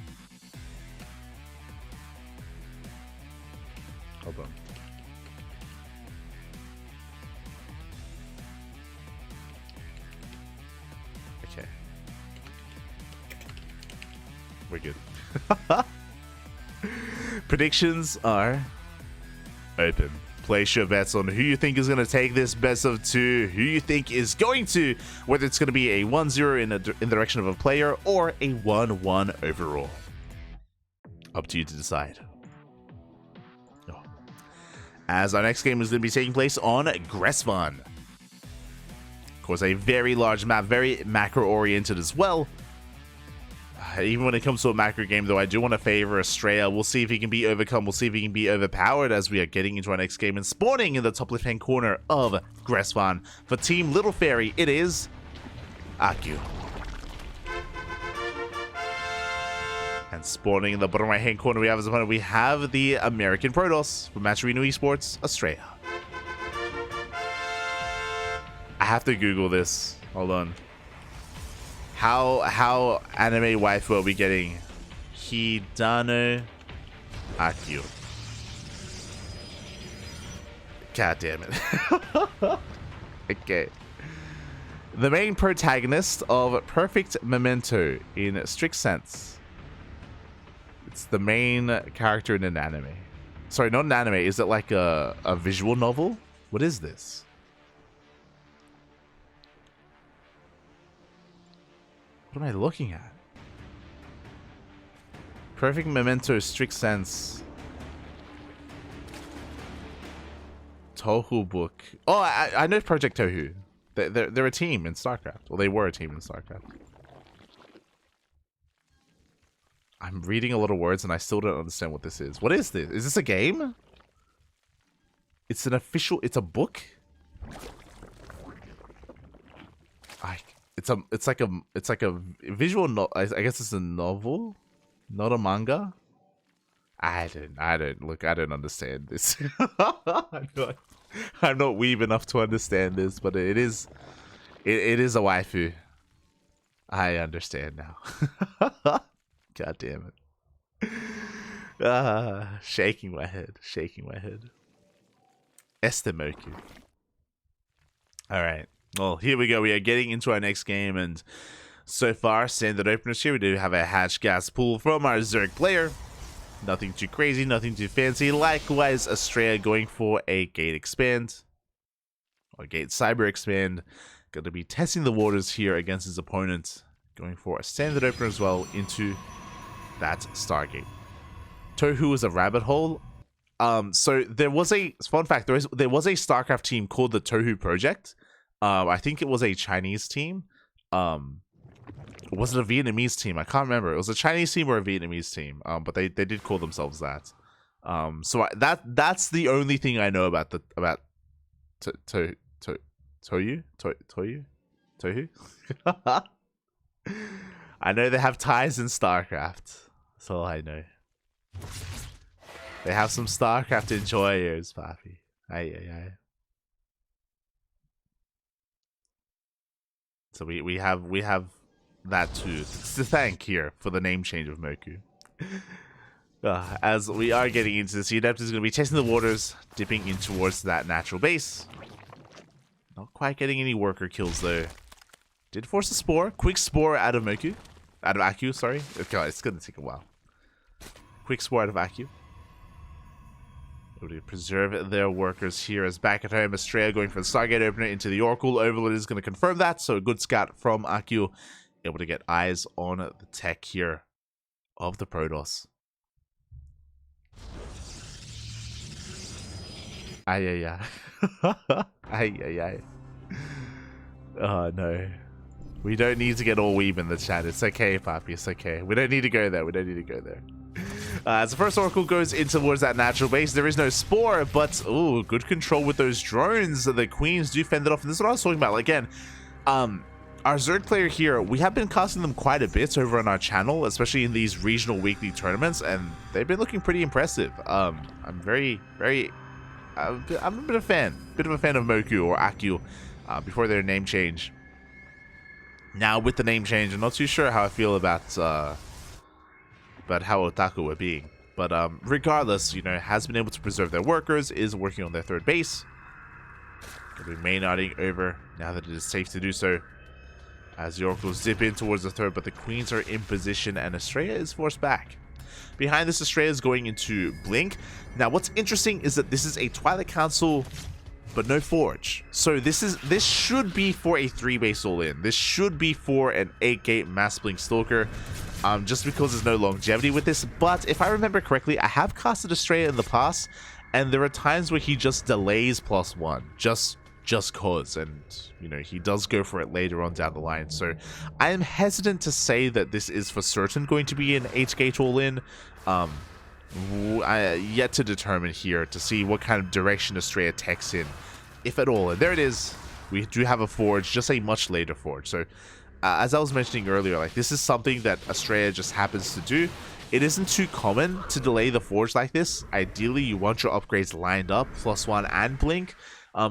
Hold on. Okay. We're good. Predictions are open. Place your bets on who you think is going to take this best of 2, who you think is going to, whether it's going to be a 1-0 in the direction of a player or a 1-1 overall. Up to you to decide. Oh. As our next game is going to be taking place on Gressvan. Of course, a very large map, very macro-oriented as well. Even when it comes to a macro game, though, I do want to favor Astrea. We'll see if he can be overcome. We'll see if he can be overpowered as we are getting into our next game. And spawning in the top left-hand corner of Gressvan for Team LittleFairy, it is Akyuu. And spawning in the bottom right-hand corner, we have as opponent, we have the American Protoss from Matcherino Esports, Astrea. I have to Google this. Hold on. How anime waifu are we getting? Hidano Akyuu. God damn it. Okay. The main protagonist of Perfect Memento in strict sense. It's the main character in an anime. Sorry, not an anime. Is it like a visual novel? What is this? What am I looking at? Perfect Memento strict sense. Tohu book. Oh, I know Project Tohu. They're a team in StarCraft. Well, they were a team in StarCraft. I'm reading a lot of words and I still don't understand what this is. What is this? Is this a game? It's an official. It's a book. It's like a visual. I guess it's a novel, not a manga. I don't understand this. I'm not weeb enough to understand this, but it is a waifu. I understand now. God damn it. Shaking my head. Estemoku. Alright. Well, here we go. We are getting into our next game, and so far, standard openers here. We do have a hatch gas pool from our Zerg player. Nothing too crazy, nothing too fancy. Likewise, Astrea going for a gate expand. Or gate cyber expand. Going to be testing the waters here against his opponent. Going for a standard opener as well into that Stargate. Tohu is a rabbit hole. So there was a fun fact. There was a StarCraft team called the Tohu Project. I think it was a Chinese team. Was it a Vietnamese team? I can't remember. It was a Chinese team or a Vietnamese team. But they did call themselves that. So that's the only thing I know about Tohu. I know they have ties in StarCraft. That's all I know. They have some StarCraft enjoyers, Papi. Aye. So we have that too. To thank here for the name change of Moku. As we are getting into this, Adept is going to be testing the waters, dipping in towards that natural base. Not quite getting any worker kills though. Did force a spore. Quick spore out of Moku. Out of Akyuu, sorry. Okay, it's going to take a while. Quick spore out of Akyuu. Able to preserve their workers here as back at home. Astrea going for the Stargate opener into the Oracle. Overlord is going to confirm that. So a good scout from Akyuu. Able to get eyes on the tech here of the Protoss. Aye. Oh no. We don't need to get all weeb in the chat. It's okay, Papi. It's okay. We don't need to go there. As the first Oracle goes in towards that natural base, there is no spore, but ooh, good control with those drones. The Queens do fend it off. And this is what I was talking about. Again, our Zerg player here, we have been casting them quite a bit over on our channel, especially in these regional weekly tournaments, and they've been looking pretty impressive. I'm a bit of a fan of Moku or Akyuu before their name change. Now with the name change, I'm not too sure how I feel about how Otaku were being. But regardless, you know, has been able to preserve their workers, is working on their third base. Going to be main-arting over now that it is safe to do so. As the Oracles dip in towards the third, but the Queens are in position and Astrea is forced back. Behind this, Astrea is going into Blink. Now, what's interesting is that this is a Twilight Council, but no Forge. So this should be for a 3-base all-in. This should be for an 8-gate Mass Blink Stalker, just because there's no longevity with this. But if I remember correctly, I have casted Astrea in the past, and there are times where he just delays +1, just cause, and you know, he does go for it later on down the line. So I am hesitant to say that this is for certain going to be an 8-gate all-in. Yet to determine here to see what kind of direction Astrea techs in, if at all. And there it is. We do have a Forge, just a much later Forge. So as I was mentioning earlier, like, this is something that Astrea just happens to do. It isn't too common to delay the Forge like this. Ideally, you want your upgrades lined up, +1 and Blink.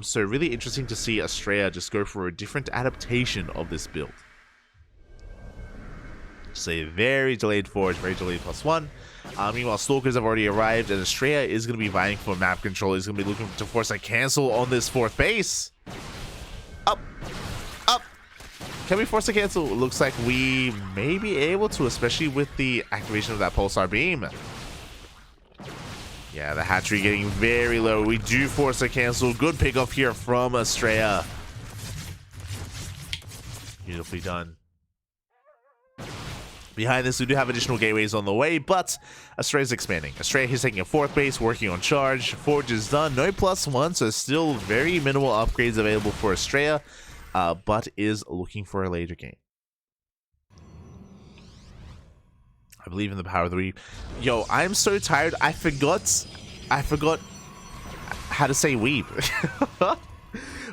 So really interesting to see Astrea just go for a different adaptation of this build. Just a very delayed forge, very delayed +1. Meanwhile, Stalkers have already arrived, and Astrea is going to be vying for map control. He's going to be looking to force a cancel on this 4th base. Up. Up. Can we force a cancel? Looks like we may be able to, especially with the activation of that pulsar beam. Yeah, the hatchery getting very low. We do force a cancel. Good pickoff here from Astrea. Beautifully done. Behind this, we do have additional gateways on the way, but Astrea is expanding. Astrea is taking a 4th base, working on charge. Forge is done. No +1, so still very minimal upgrades available for Astrea, but is looking for a later game. I believe in the power of the weeb. Yo, I'm so tired. I forgot how to say weeb.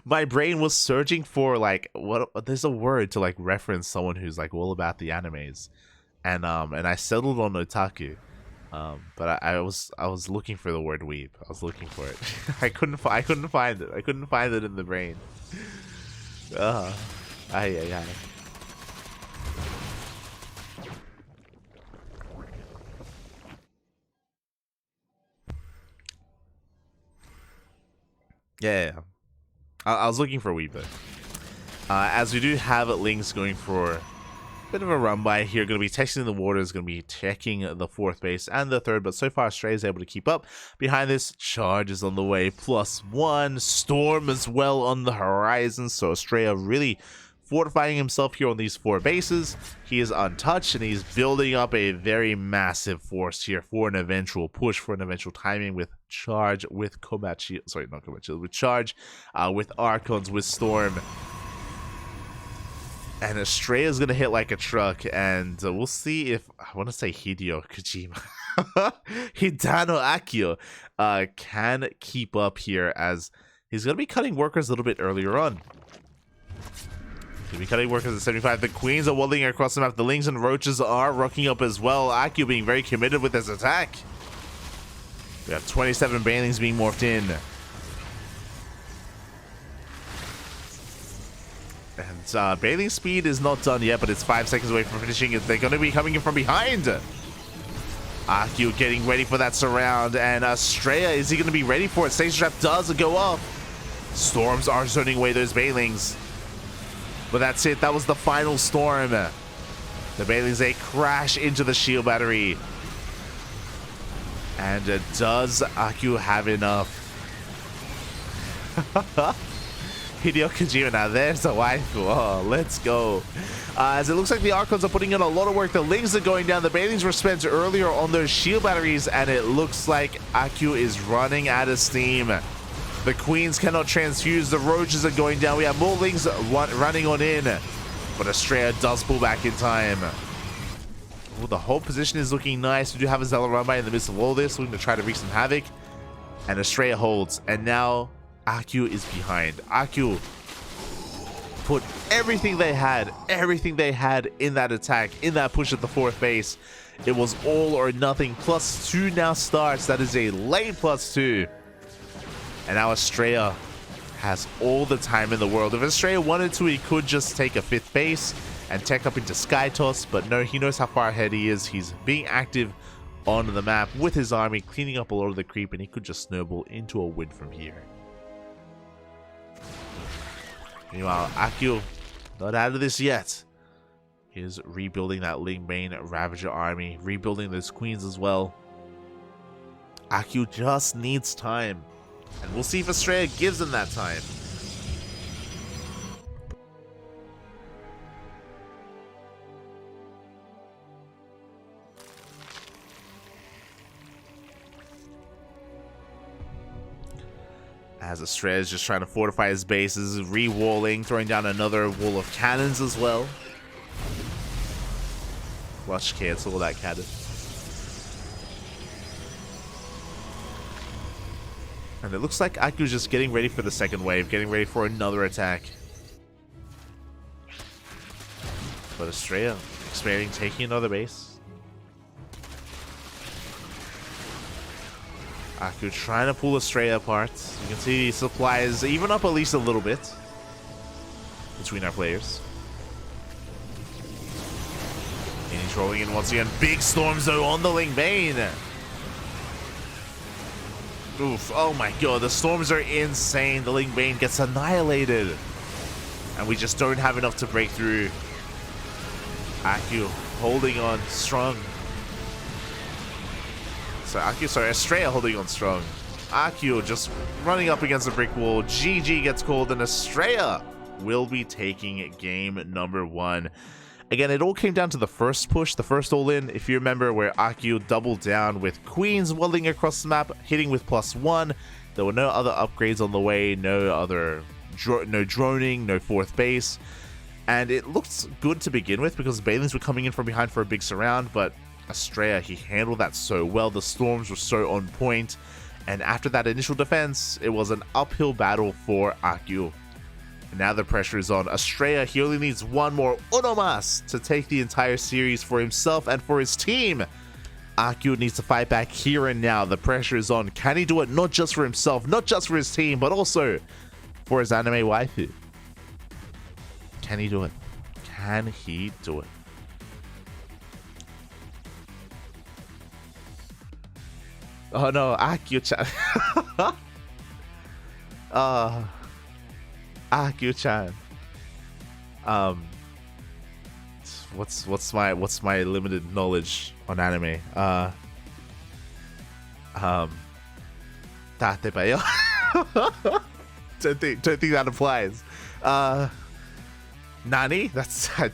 My brain was searching for like what there's a word to like reference someone who's like all about the animes, and I settled on otaku, but I was looking for the word weeb. I was looking for it. I couldn't find it. I couldn't find it in the brain. Ay. Yeah. I was looking for a wee bit. As we do have Lynx going for a bit of a run by here, going to be testing the waters, going to be checking the 4th base and the 3rd, but so far Astrea is able to keep up. Behind this, charge is on the way, +1, storm as well on the horizon, so Astrea really fortifying himself here on these 4 bases. He is untouched, and he's building up a very massive force here for an eventual push, for an eventual timing with charge, with combat shield. Sorry, not combat shield, with charge, with Archons, with storm. And Astrea is going to hit like a truck, and we'll see if, I want to say Hideo Kojima, Hidano Akyuu can keep up here, as he's going to be cutting workers a little bit earlier on. He'll be cutting workers at 75. The Queens are waddling across the map. The Lings and Roaches are rocking up as well. Akyuu being very committed with his attack. We have 27 Banelings being morphed in. And Baneling speed is not done yet, but it's 5 seconds away from finishing it. They're going to be coming in from behind. Akyuu getting ready for that surround. And Astrea, is he going to be ready for it? Stage Trap does go off. Storms are zoning away those Banelings. But that's it. That was the final storm. The Banelings, they crash into the shield battery. And does Akyuu have enough? Hideo Kojima, now there's a waifu. Oh, let's go. As it looks like the Archons are putting in a lot of work. The Lings are going down. The Banelings were spent earlier on those shield batteries, and it looks like Akyuu is running out of steam. The Queens cannot transfuse. The Roaches are going down. We have more Lings running on in. But Astrea does pull back in time. Ooh, the whole position is looking nice. We do have a Zella run by in the midst of all this, looking to try to wreak some havoc. And Astrea holds. And now Akyuu is behind. Akyuu put everything they had in that attack, in that push at the 4th base. It was all or nothing. +2 now starts. That is a late +2. And now Astrea has all the time in the world. If Astrea wanted to, he could just take a 5th base and tech up into Sky Toss, but no, he knows how far ahead he is. He's being active on the map with his army, cleaning up a lot of the creep, and he could just snowball into a win from here. Meanwhile, Akyuu, not out of this yet. He is rebuilding that Lingbane Ravager army, rebuilding those Queens as well. Akyuu just needs time. And we'll see if Astrea gives him that time. As Astrea is just trying to fortify his bases, re-walling, throwing down another wall of cannons as well. Flush cancel that cannon. And it looks like Akyuu's just getting ready for the second wave, getting ready for another attack. But Astrea expanding, taking another base. Akyuu trying to pull Astrea apart. You can see supplies even up at least a little bit between our players. And he's rolling in once again. Big storms though on the Ling Bane. Oof, oh my god, the storms are insane. The Ling Bane gets annihilated. And we just don't have enough to break through. Akyuu holding on strong. So Akyuu, sorry, Astrea holding on strong. Akyuu just running up against a brick wall. GG gets called and Astrea will be taking game number 1. Again, it all came down to the first push, the first all-in, if you remember, where Akyuu doubled down with queens welding across the map, hitting with +1. There were no other upgrades on the way, no droning, no 4th base. And it looked good to begin with because Banelings were coming in from behind for a big surround, but Astrea, he handled that so well. The storms were so on point. And after that initial defense, it was an uphill battle for Akyuu. Now the pressure is on Astrea. He only needs one more Unomas to take the entire series for himself and for his team. Akyuu needs to fight back here and now. The pressure is on. Can he do it not just for himself, not just for his team, but also for his anime waifu? Can he do it? Can he do it? Oh no, Akyuu-chan. Akyuu-chan. What's my limited knowledge on anime? Tatebayo. don't think that applies. Nani? That's I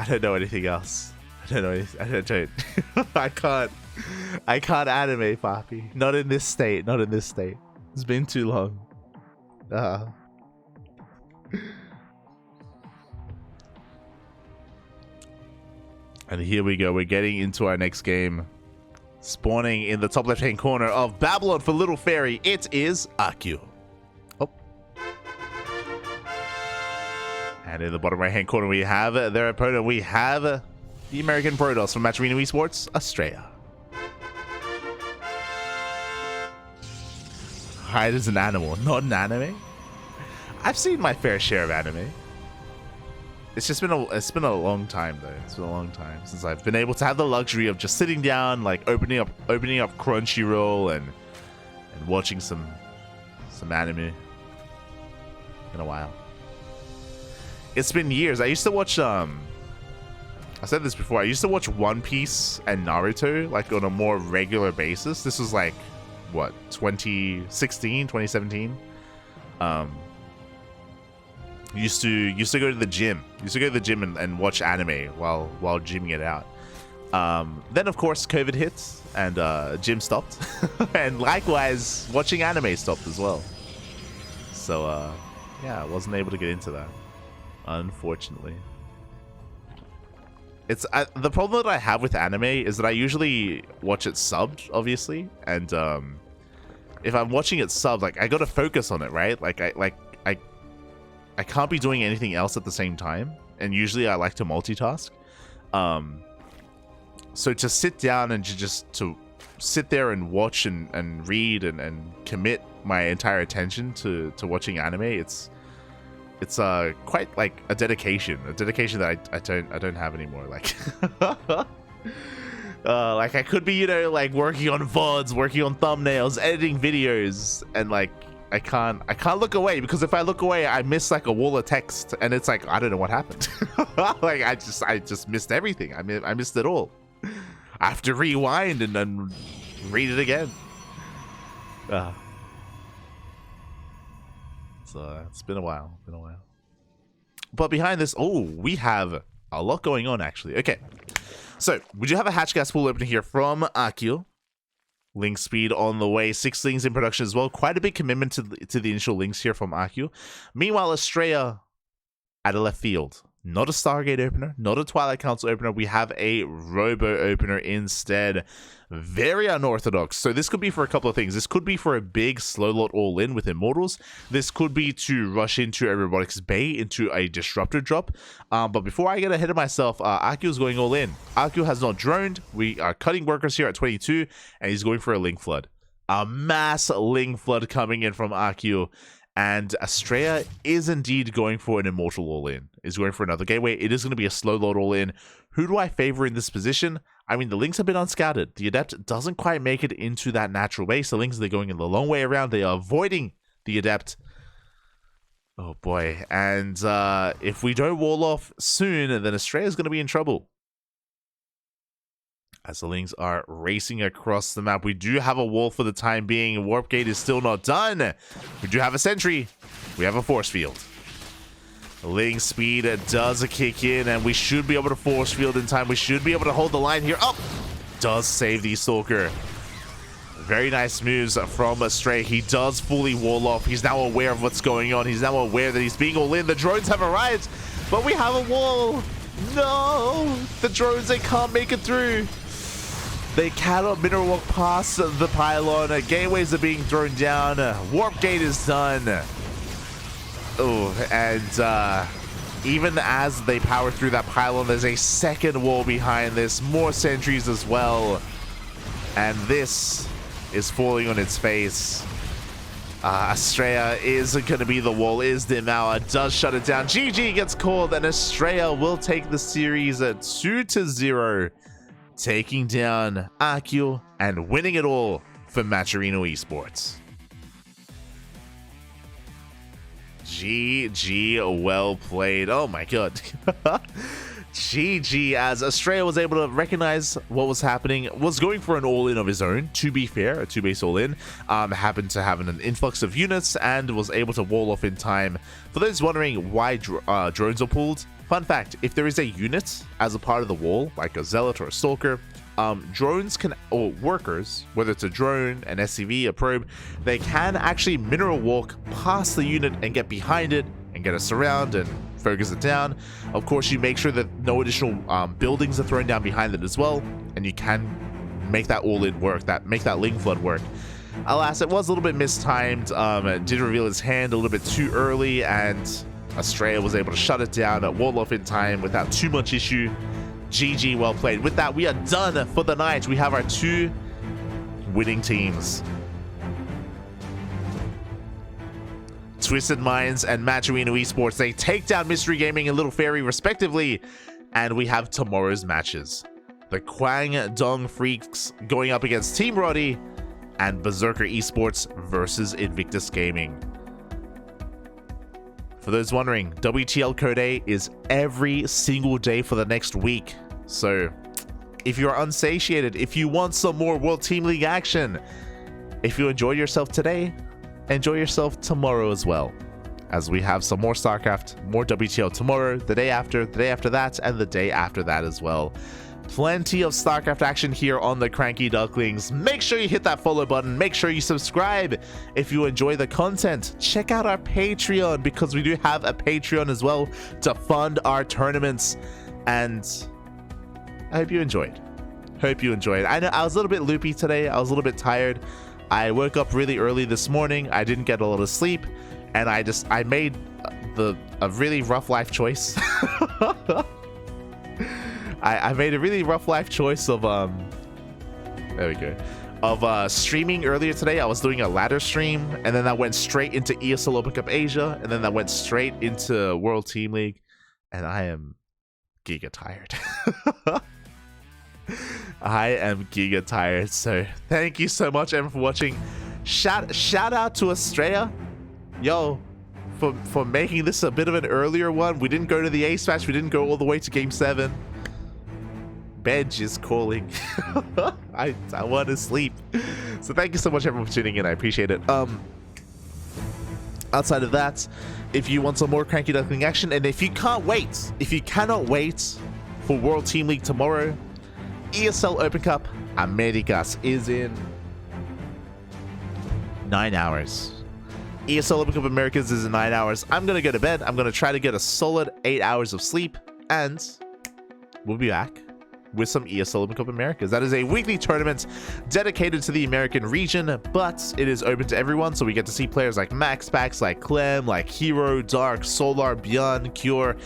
don't know anything else. I don't know anything. I don't. I can't anime, Papi. Not in this state. Not in this state. It's been too long. And here we go. We're getting into our next game. Spawning in the top left-hand corner of Babylon for LittleFairy. It is Akyuu. Oh. And in the bottom right-hand corner, we have their opponent. We have the American Protoss from Matcherino Esports, Astrea. Hide as an animal, not an anime. I've seen my fair share of anime. It's been a long time though. It's been a long time since I've been able to have the luxury of just sitting down, like opening up Crunchyroll and watching some anime in a while. It's been years. I used to watch I said this before. I used to watch One Piece and Naruto like on a more regular basis. This was like what, 2016, 2017. Used to go to the gym. And watch anime while gymming it out. Then of course COVID hit and gym stopped, and likewise watching anime stopped as well. So yeah, I wasn't able to get into that, unfortunately. It's the problem that I have with anime is that I usually watch it subbed, obviously, and if I'm watching it subbed, like I got to focus on it, right? Like I can't be doing anything else at the same time, and usually I like to multitask. So to sit down and to sit there and watch and read and commit my entire attention to watching anime, it's quite like a dedication that I don't have anymore. Like like I could be, you know, like working on VODs, working on thumbnails, editing videos, and like I can't look away, because if I look away I miss like a wall of text and it's like I don't know what happened. Like I just missed everything. I missed it all. I have to rewind and then read it again. So it's been a while. But behind this, oh, we have a lot going on actually. Okay, so we do have a hatch gas pool opening here from Akyuu. Link speed on the way, 6 links in production as well. Quite a big commitment to the initial links here from Akyuu. Meanwhile, Astrea at a left field. Not a Stargate opener, not a Twilight Council opener. We have a Robo opener instead. Very unorthodox. So this could be for a couple of things. This could be for a big slow lot all-in with Immortals. This could be to rush into a Robotics Bay, into a Disruptor drop. But before I get ahead of myself, Akyuu is going all in. Akyuu has not droned. We are cutting workers here at 22, and he's going for a Link Flood. A mass Link Flood coming in from Akyuu. And Astrea is indeed going for an Immortal all-in. Is going for another gateway. It is going to be a slow load all-in. Who do I favor in this position? I mean, the Lings have been unscouted. The Adept doesn't quite make it into that natural base. The Lings, they're going in the long way around. They are avoiding the Adept. Oh boy. And if we don't wall off soon, then Astrea is going to be in trouble. As the Lings are racing across the map, we do have a wall for the time being. Warp Gate is still not done. We do have a sentry. We have a force field. Ling speed does kick in, and we should be able to force field in time. We should be able to hold the line here. Oh, does save the Stalker. Very nice moves from Astrea. He does fully wall off. He's now aware of what's going on. He's now aware that he's being all in. The drones have arrived, but we have a wall. No, the drones, they can't make it through. They cannot mineral walk past the pylon. Gateways are being thrown down. Warp Gate is done. Oh, and even as they power through that pylon, there's a second wall behind this. More sentries as well. And this is falling on its face. Astrea is going to be the wall. Is Dimauer does shut it down. GG gets called, and Astrea will take the series at 2-0. Taking down Akyuu and winning it all for Matcherino Esports. GG, well played. Oh my god. GG, as Astrea was able to recognize what was happening, was going for an all-in of his own, to be fair, a 2-base all-in, happened to have an influx of units and was able to wall off in time. For those wondering why drones are pulled, fun fact, if there is a unit as a part of the wall, like a Zealot or a Stalker, drones can, or workers, whether it's a drone, an SCV, a probe, they can actually mineral walk past the unit and get behind it and get a surround and focus it down. Of course, you make sure that no additional buildings are thrown down behind it as well, and you can make that all-in work, make that Ling Flood work. Alas, it was a little bit mistimed. It did reveal his hand a little bit too early, and Astrea was able to shut it down at wall off in time without too much issue. GG, well played. With that, we are done for the night. We have our 2 winning teams. Twisted Minds and Matcherino Esports, they take down Mystery Gaming and LittleFairy respectively. And we have tomorrow's matches. The Kwang Dong Freaks going up against Team Roddy, and Berserker Esports versus Invictus Gaming. For those wondering, WTL Code A is every single day for the next week. So if you're unsatiated, if you want some more World Team League action, if you enjoyed yourself today, enjoy yourself tomorrow as well. As we have some more StarCraft, more WTL tomorrow, the day after that, and the day after that as well. Plenty of StarCraft action here on the CranKy Ducklings. Make sure you hit that follow button. Make sure you subscribe if you enjoy the content. Check out our Patreon, because we do have a Patreon as well to fund our tournaments. And I hope you enjoyed. I know I was a little bit loopy today. I was a little bit tired. I woke up really early this morning. I didn't get a lot of sleep, and I made a really rough life choice. I made a really rough life choice of there we go, of streaming earlier today. I was doing a ladder stream, and then that went straight into ESL Open Cup Asia, and then that went straight into World Team League, and I am giga tired. I am giga tired. So thank you so much everyone for watching. Shout out to Astrea, yo, for making this a bit of an earlier one. We didn't go to the ace match, we didn't go all the way to game 7. Bench is calling. I want to sleep. So thank you so much everyone for tuning in. I appreciate it. Outside of that, if you want some more CranKy Duckling action, and if you cannot wait for World Team League tomorrow, ESL Open Cup Americas is in 9 hours. ESL Open Cup Americas is in 9 hours. I'm gonna go to bed. I'm gonna try to get a solid 8 hours of sleep, and we'll be back with some ESL Open Cup Americas. That is a weekly tournament dedicated to the American region, but it is open to everyone, so we get to see players like Max Pax, like Clem, like Hero, Dark, Solar, Beyond, Cure.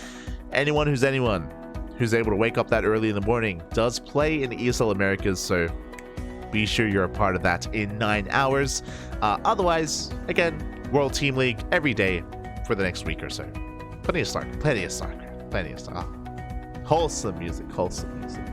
Anyone who's able to wake up that early in the morning does play in ESL Americas, so be sure you're a part of that in 9 hours. Otherwise, again, World Team League every day for the next week or so. Plenty of StarCraft, plenty of StarCraft, plenty of StarCraft. Wholesome music, wholesome music.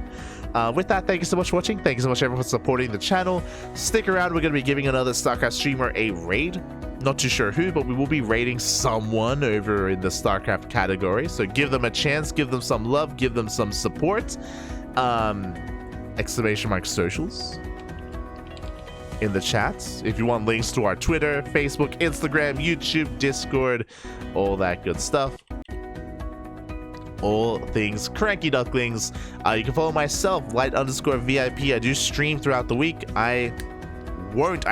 With that, thank you so much for watching. Thank you so much everyone for supporting the channel. Stick around, we're going to be giving another StarCraft streamer a raid. Not too sure who, but we will be raiding someone over in the StarCraft category. So give them a chance, give them some love, give them some support. Exclamation mark socials in the chats. If you want links to our Twitter, Facebook, Instagram, YouTube, Discord, all that good stuff. All things CranKy Ducklings. You can follow myself, light_VIP. I do stream throughout the week. I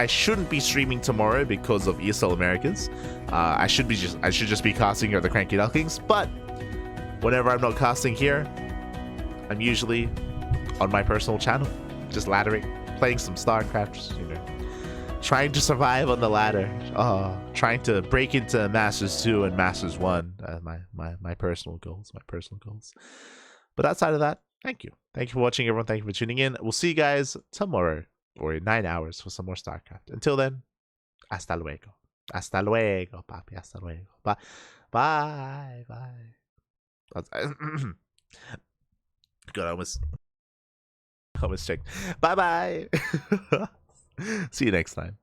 shouldn't be streaming tomorrow because of ESL Americas. I should just be casting here at the CranKy Ducklings, but whenever I'm not casting here, I'm usually on my personal channel, just laddering, playing some StarCraft, you know, trying to survive on the ladder, trying to break into Masters 2 and Masters 1, my personal goals, But outside of that, thank you for watching, everyone. Thank you for tuning in. We'll see you guys tomorrow or in 9 hours for some more StarCraft. Until then, hasta luego, papi, hasta luego, bye. God, I almost checked. Bye. See you next time.